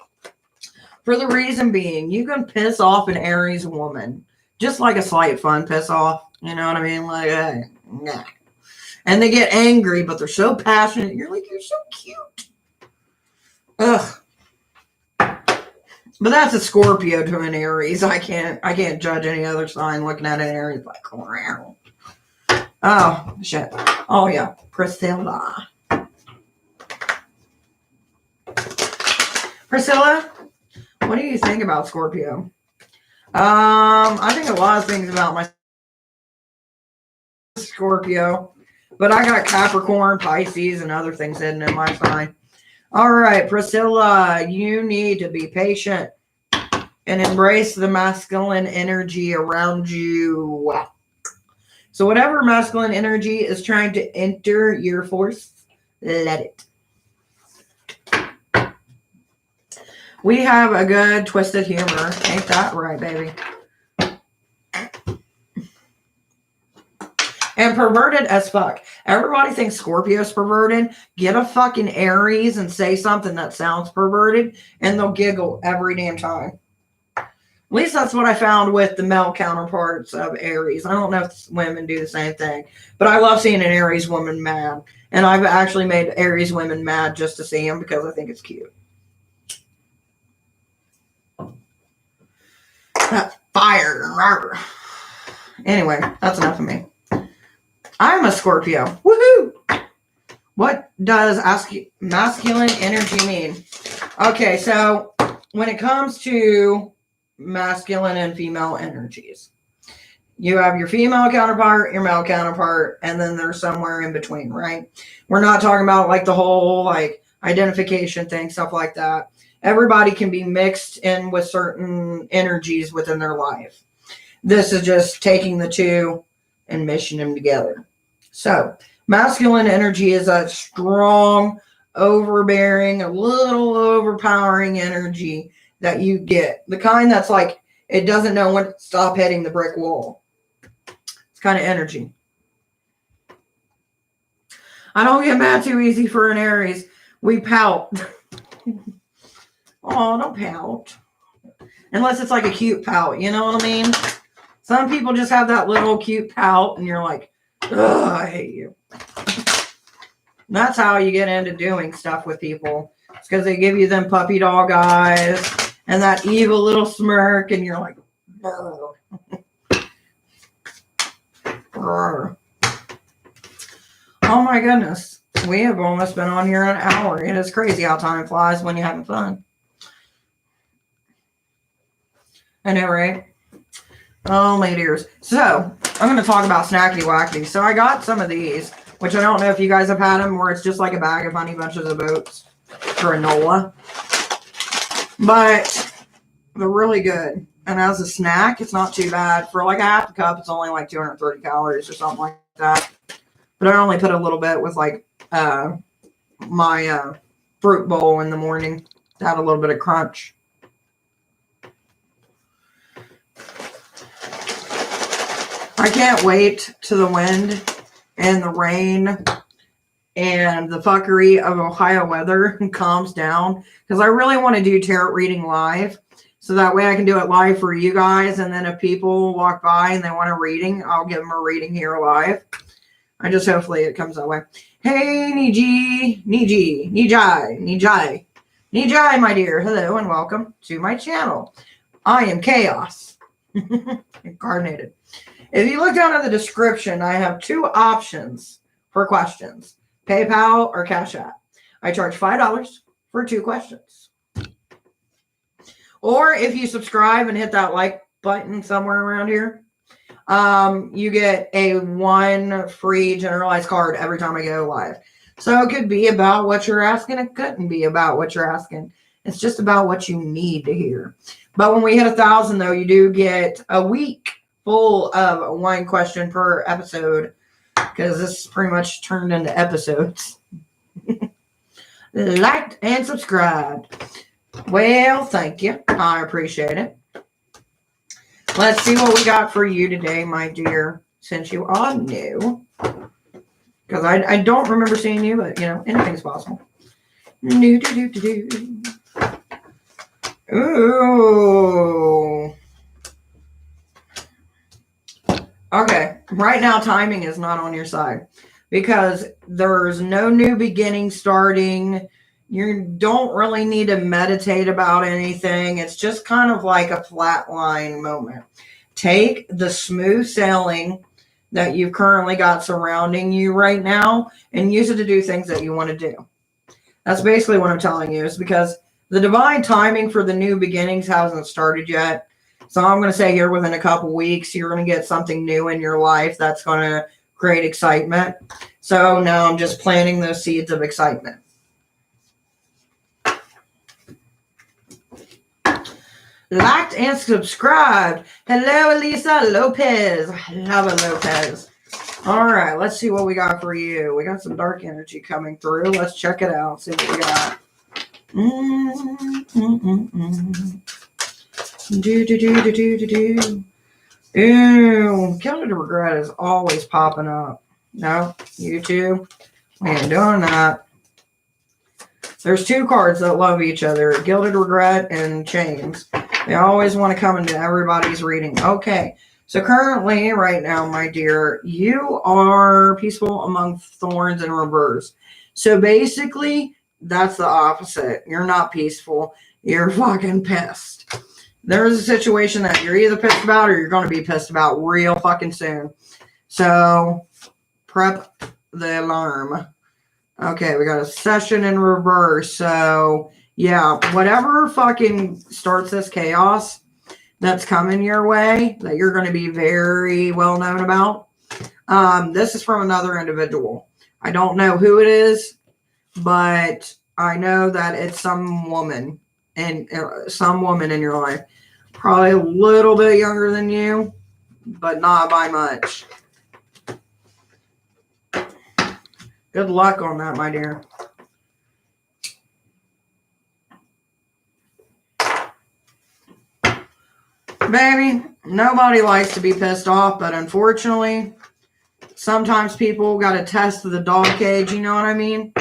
For the reason being, you can piss off an Aries woman. Just like a slight fun piss off. You know what I mean? Like, hey, nah. And they get angry, but they're so passionate. You're like, you're so cute. Ugh. But that's a Scorpio to an Aries. I can't judge any other sign looking at an Aries like, wow. Oh, shit. Oh, yeah. Priscilla. Priscilla, what do you think about Scorpio? I think a lot of things about my Scorpio, but I got Capricorn, Pisces, and other things hidden in my sign. All right, Priscilla, you need to be patient and embrace the masculine energy around you. So whatever masculine energy is trying to enter your force, let it. We have a good twisted humor. Ain't that right, baby? And perverted as fuck. Everybody thinks Scorpio's perverted. Get a fucking Aries and say something that sounds perverted, and they'll giggle every damn time. At least that's what I found with the male counterparts of Aries. I don't know if women do the same thing, but I love seeing an Aries woman mad. And I've actually made Aries women mad just to see them because I think it's cute. That fire. Anyway, that's enough of me. I'm a Scorpio. Woohoo! What does masculine energy mean? Okay, so when it comes to masculine and female energies, you have your female counterpart, your male counterpart, and then there's somewhere in between, right? We're not talking about like the whole like identification thing, stuff like that. Everybody can be mixed in with certain energies within their life. This is just taking the two and meshing them together. So, masculine energy is a strong, overbearing, a little overpowering energy that you get. The kind that's like, it doesn't know when to stop hitting the brick wall. It's kind of energy. I don't get mad too easy for an Aries. We pout. Oh, don't pout. Unless it's like a cute pout, you know what I mean? Some people just have that little cute pout and you're like, ugh, I hate you. That's how you get into doing stuff with people. It's because they give you them puppy dog eyes and that evil little smirk and you're like, brr. Brr. Oh my goodness. We have almost been on here an hour. It is crazy how time flies when you're having fun. I know, right? Oh my dears. So, I'm going to talk about snacky wacky. So, I got some of these, which I don't know if you guys have had them, where it's just like a bag of Honey Bunches of Oats for a NOLA. But they're really good. And as a snack, it's not too bad. For like a half a cup, it's only like 230 calories or something like that. But I only put a little bit with like my fruit bowl in the morning to have a little bit of crunch. I can't wait till the wind and the rain and the fuckery of Ohio weather calms down, because I really want to do tarot reading live, so that way I can do it live for you guys, and then if people walk by and they want a reading, I'll give them a reading here live. I just hopefully it comes that way. Hey, Nijai, my dear. Hello and welcome to my channel. I am Chaos incarnated. If you look down in the description, I have two options for questions: PayPal or Cash App. I charge $5 for 2 questions. Or if you subscribe and hit that like button somewhere around here, you get a 1 free generalized card every time I go live. So it could be about what you're asking. It couldn't be about what you're asking. It's just about what you need to hear. But when we hit 1,000, though, you do get a week full of 1 question per episode, because this pretty much turned into episodes. Liked and subscribed. Well, thank you. I appreciate it. Let's see what we got for you today, my dear, since you are new. Because I don't remember seeing you, but, you know, anything's possible. Ooh. Okay, right now timing is not on your side, because there's no new beginning starting. You don't really need to meditate about anything. It's just kind of like a flatline moment. Take the smooth sailing that you've currently got surrounding you right now and use it to do things that you want to do. That's basically what I'm telling you, is because the divine timing for the new beginnings hasn't started yet. So I'm going to say here within a couple weeks, you're going to get something new in your life that's going to create excitement. So now I'm just planting those seeds of excitement. Liked and subscribed. Hello, Elisa Lopez. I love it, Lopez. All right, let's see what we got for you. We got some dark energy coming through. Let's check it out. See what we got. Ew, Guilty to Regret is always popping up. No, you too. We ain't doing that. There's 2 cards that love each other: Guilty to Regret and Chains. They always want to come into everybody's reading. Okay, so currently, right now, my dear, you are peaceful among thorns and reverse. So basically, that's the opposite. You're not peaceful. You're fucking pissed. There's a situation that you're either pissed about or you're going to be pissed about real fucking soon. So, prep the alarm. Okay, we got a session in reverse. So, yeah, whatever fucking starts this chaos that's coming your way that you're going to be very well known about. This is from another individual. I don't know who it is, but I know that it's some woman in your life. Probably a little bit younger than you, but not by much. Good luck on that, my dear. Baby, nobody likes to be pissed off, but unfortunately, sometimes people got to test the dog cage, you know what I mean?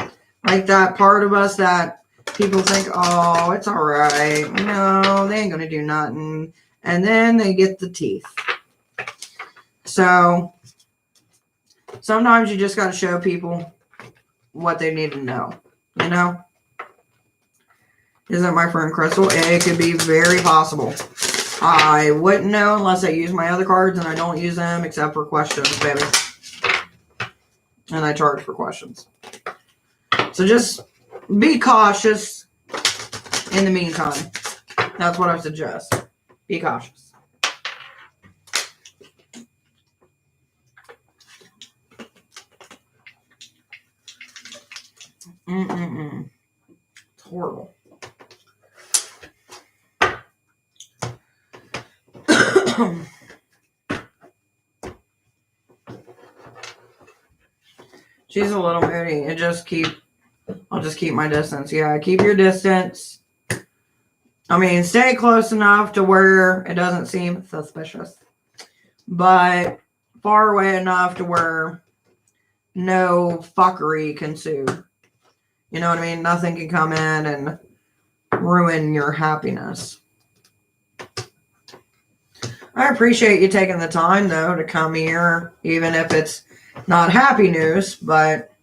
Like that part of us that people think, oh, it's all right. No, they ain't going to do nothing. And then they get the teeth. So, sometimes you just got to show people what they need to know, you know? Isn't my friend Crystal? It could be very possible. I wouldn't know unless I use my other cards, and I don't use them except for questions, baby. And I charge for questions. So just be cautious in the meantime. That's what I suggest. Be cautious. It's horrible. She's a little moody. I'll just keep my distance. Yeah, keep your distance. I mean, stay close enough to where it doesn't seem suspicious. But far away enough to where no fuckery can ensue. You know what I mean? Nothing can come in and ruin your happiness. I appreciate you taking the time, though, to come here, even if it's not happy news, but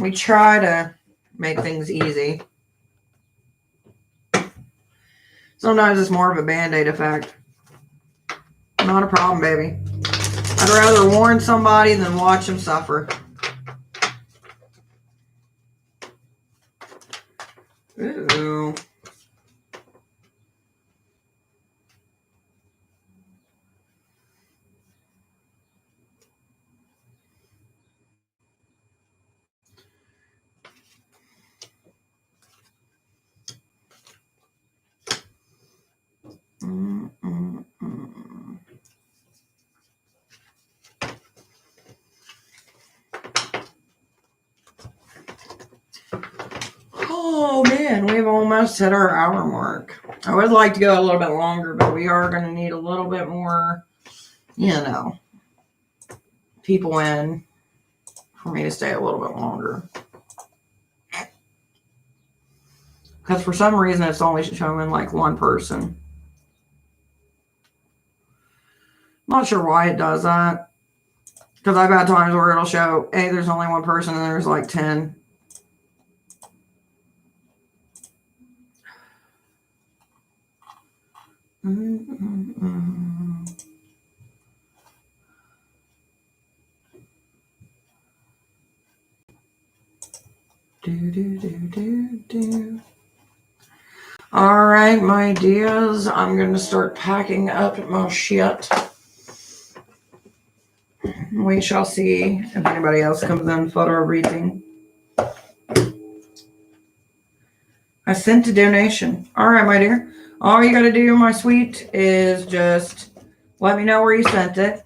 we try to make things easy. Sometimes it's more of a Band-Aid effect. Not a problem, baby. I'd rather warn somebody than watch them suffer. Ooh. Oh man, we've almost hit our hour mark. I would like to go a little bit longer, but we are going to need a little bit more, people in for me to stay a little bit longer. Because for some reason it's only showing like one person. Not sure why it does that. Because I've had times where it'll show, hey, there's only one person and there's like 10. All right, my dears, I'm going to start packing up my shit. We shall see if anybody else comes in for a reading. I sent a donation. All right, my dear. All you got to do, my sweet, is just let me know where you sent it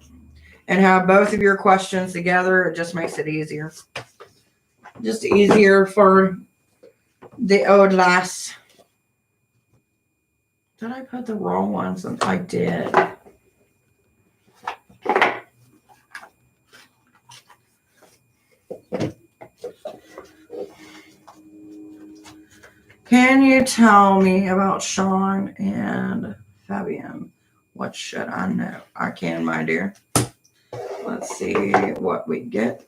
and have both of your questions together. It just makes it easier. Just easier for the old lass. Did I put the wrong ones? I did. Can you tell me about Sean and Fabian? What should I know? I can, my dear. Let's see what we get.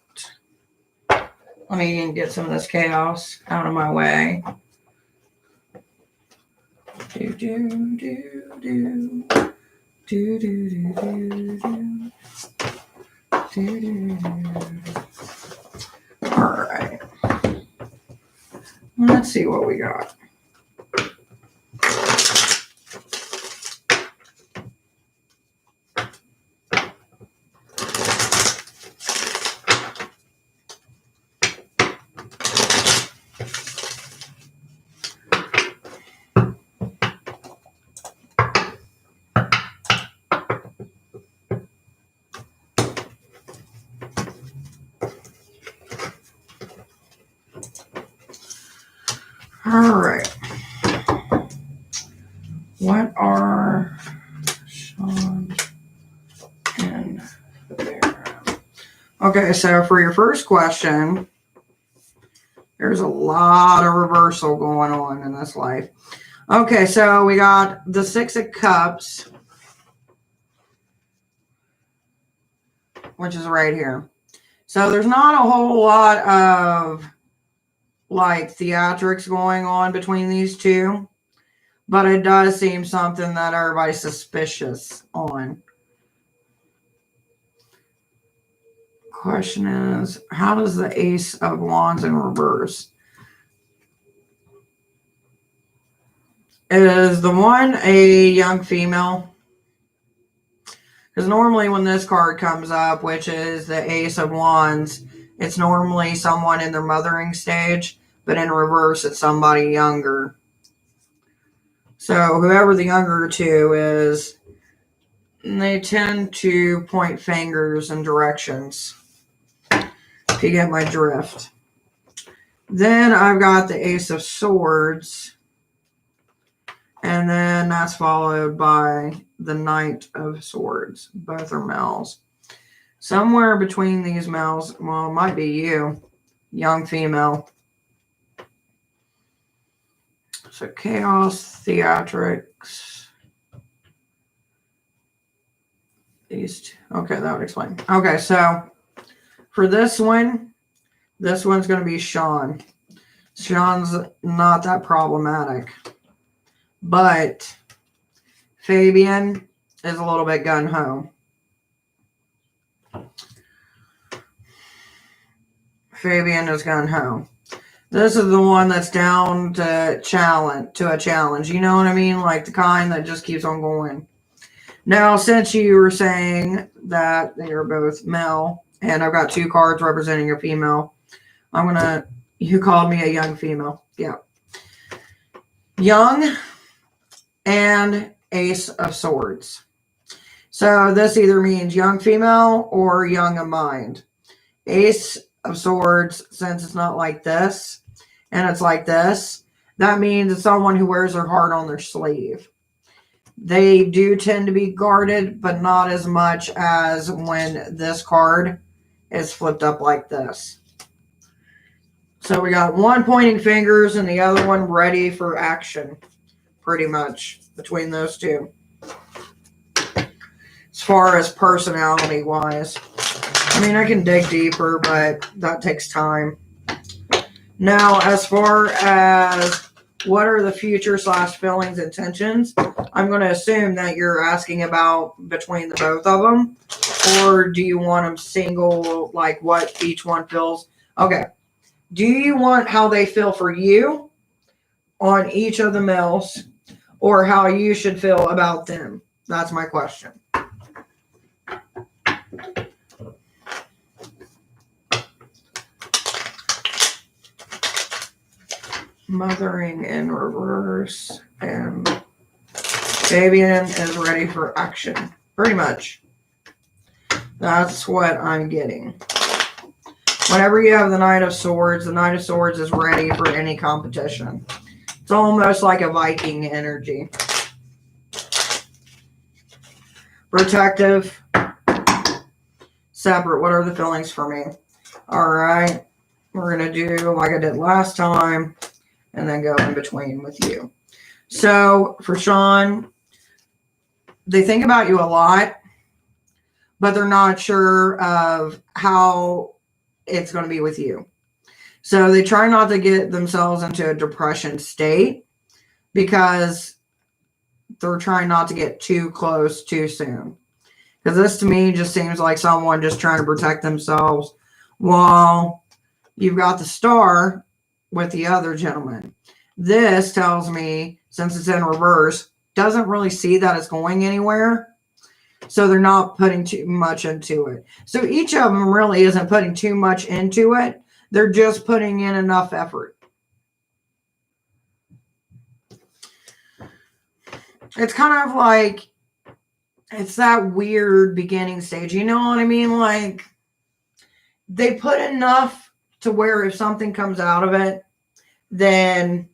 Let me get some of this chaos out of my way. Do, do, do, do. Do, do, do, do, do. Do, do, do. All right. Let's see what we got. All right. What are Sean and Vera? Okay, so for your first question, there's a lot of reversal going on in this life. Okay, so we got the Six of Cups, which is right here. So there's not a whole lot of like theatrics going on between these two, but it does seem something that everybody's suspicious on. Question is, how does the Ace of Wands in reverse? Is the one a young female? Because normally when this card comes up, which is the Ace of Wands, it's normally someone in their mothering stage, but in reverse, it's somebody younger. So whoever the younger two is, they tend to point fingers in directions, if you get my drift. Then I've got the Ace of Swords, and then that's followed by the Knight of Swords. Both are males. Somewhere between these males, well, it might be you, young female. So chaos, theatrics. These two. Okay, that would explain. Okay, so for this one's going to be Sean. Sean's not that problematic. But Fabian is a little bit gung-ho. Fabian is gung-ho. This is the one that's down to a challenge. You know what I mean? Like the kind that just keeps on going. Now, since you were saying that they are both male, and I've got two cards representing a female, you called me a young female. Yeah. Young and Ace of Swords. So this either means young female or young of mind. Ace of Swords, since it's not like this, and it's like this, that means it's someone who wears their heart on their sleeve. They do tend to be guarded, but not as much as when this card is flipped up like this. So we got one pointing fingers and the other one ready for action, pretty much, between those two. As far as personality-wise. I mean, I can dig deeper, but that takes time. Now, as far as what are the future / feelings, intentions, I'm going to assume that you're asking about between the both of them. Or do you want them single, like what each one feels? Okay. Do you want how they feel for you on each of the males, or how you should feel about them? That's my question. Mothering in reverse, and Fabian is ready for action. Pretty much. That's what I'm getting. Whenever you have the Knight of Swords is ready for any competition. It's almost like a Viking energy. Protective. Separate. What are the feelings for me? Alright. We're going to do like I did last time, and then go in between with you. So, for Sean, they think about you a lot, but they're not sure of how it's going to be with you. So they try not to get themselves into a depression state, because they're trying not to get too close too soon. Because this to me just seems like someone just trying to protect themselves while you've got the Star with the other gentleman. This tells me, since it's in reverse, doesn't really see that it's going anywhere. So they're not putting too much into it. So each of them really isn't putting too much into it. They're just putting in enough effort. It's kind of like, it's that weird beginning stage. You know what I mean? Like, they put enough to where if something comes out of it, then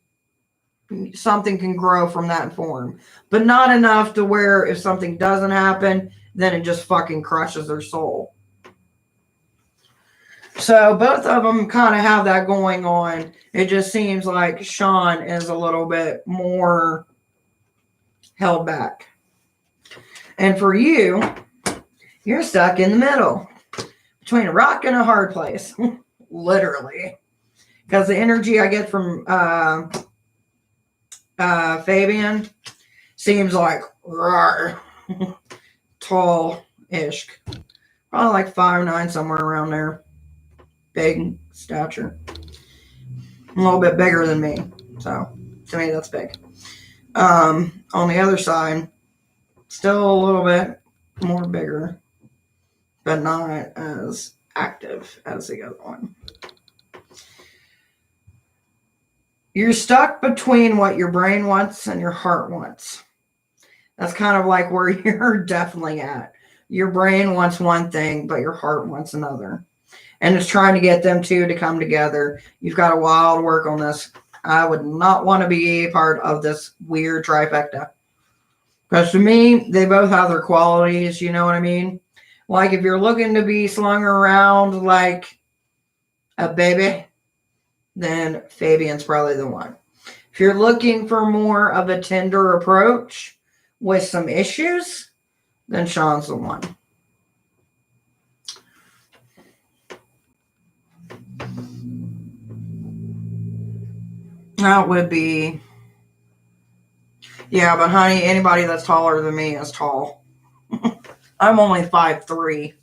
something can grow from that form. But not enough to where if something doesn't happen, then it just fucking crushes their soul. So both of them kind of have that going on. It just seems like Sean is a little bit more held back. And for you, you're stuck in the middle between a rock and a hard place. Literally. Because the energy I get from Fabian seems like tall-ish. Probably like 5'9", somewhere around there. Big stature. A little bit bigger than me. So, to me, that's big. On the other side, still a little bit more bigger, but not as active as the other one. You're stuck between what your brain wants and your heart wants. That's kind of like where you're definitely at. Your brain wants one thing, but your heart wants another. And it's trying to get them two to come together. You've got a while to work on this. I would not want to be a part of this weird trifecta. Because to me, they both have their qualities, you know what I mean? Like if you're looking to be slung around like a baby, then Fabian's probably the one. If you're looking for more of a tender approach with some issues, then Sean's the one. That would be... Yeah, but honey, anybody that's taller than me is tall. I'm only 5'3".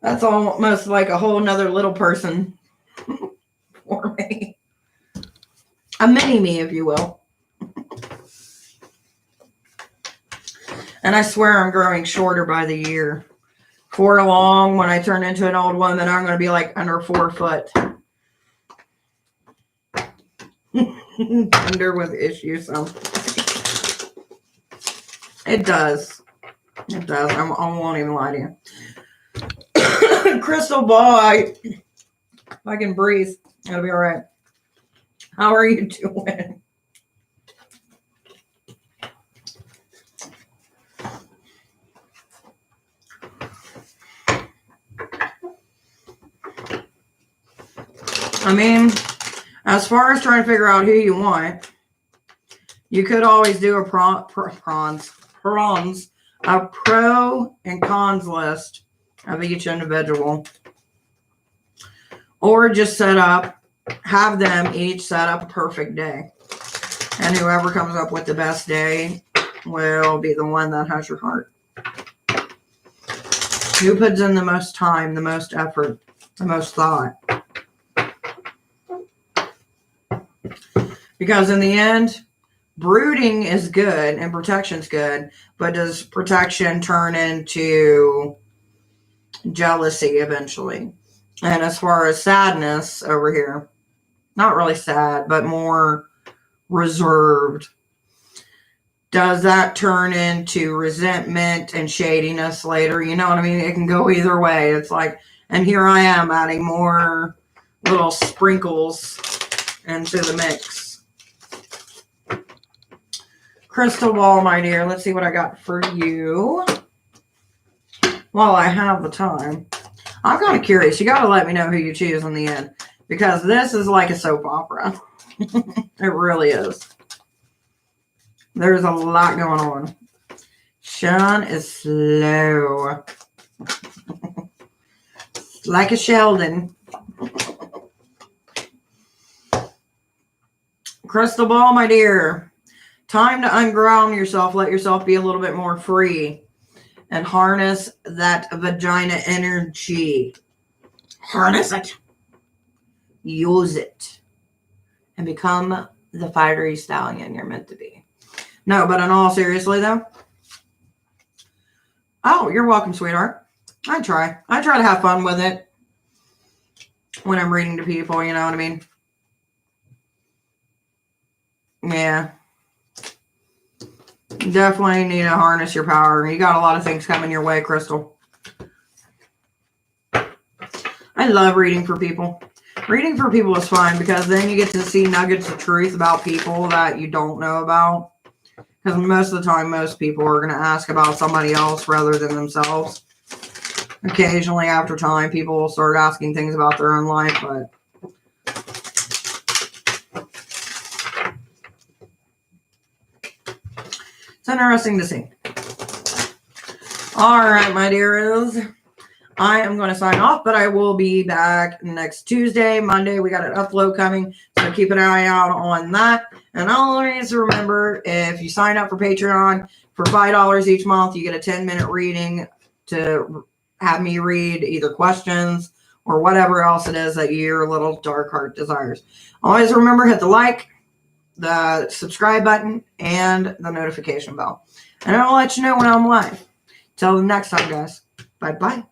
That's almost like a whole nother little person for me. A mini me, if you will. And I swear I'm growing shorter by the year. Before long, when I turn into an old woman, I'm going to be like under 4 foot. Under with issues, so it does. It does. I won't even lie to you. Crystal ball, if I can breathe, it'll be all right. How are you doing? I mean, as far as trying to figure out who you want, you could always do a a pro and cons list of each individual. Or just have them each set up a perfect day. And whoever comes up with the best day will be the one that has your heart. Who puts in the most time, the most effort, the most thought? Because in the end, brooding is good and protection's good, but does protection turn into jealousy eventually? And as far as sadness over here, not really sad, but more reserved. Does that turn into resentment and shadiness later? You know what I mean? It can go either way. It's like, and here I am adding more little sprinkles into the mix. Crystal ball, my dear. Let's see what I got for you. While I have the time. I'm kind of curious. You got to let me know who you choose in the end. Because this is like a soap opera. It really is. There's a lot going on. Sean is slow. Like a Sheldon. Crystal ball, my dear. Time to unground yourself. Let yourself be a little bit more free and harness that vagina energy. Harness it. Use it. And become the fiery stallion you're meant to be. No, but in all seriously though. Oh, you're welcome, sweetheart. I try to have fun with it when I'm reading to people, you know what I mean? Yeah. Definitely need to harness your power. You got a lot of things coming your way, Crystal. I love reading for people. Reading for people is fun because then you get to see nuggets of truth about people that you don't know about. Because most of the time, most people are going to ask about somebody else rather than themselves. Occasionally, after time, people will start asking things about their own life, but it's interesting to see. All right, my dears. I am going to sign off, but I will be back next Tuesday. Monday, we got an upload coming, so keep an eye out on that. And always remember, if you sign up for Patreon for $5 each month, you get a 10-minute reading to have me read either questions or whatever else it is that your little dark heart desires. Always remember, hit the like, the subscribe button, and the notification bell. And I'll let you know when I'm live. Till the next time, guys. Bye-bye.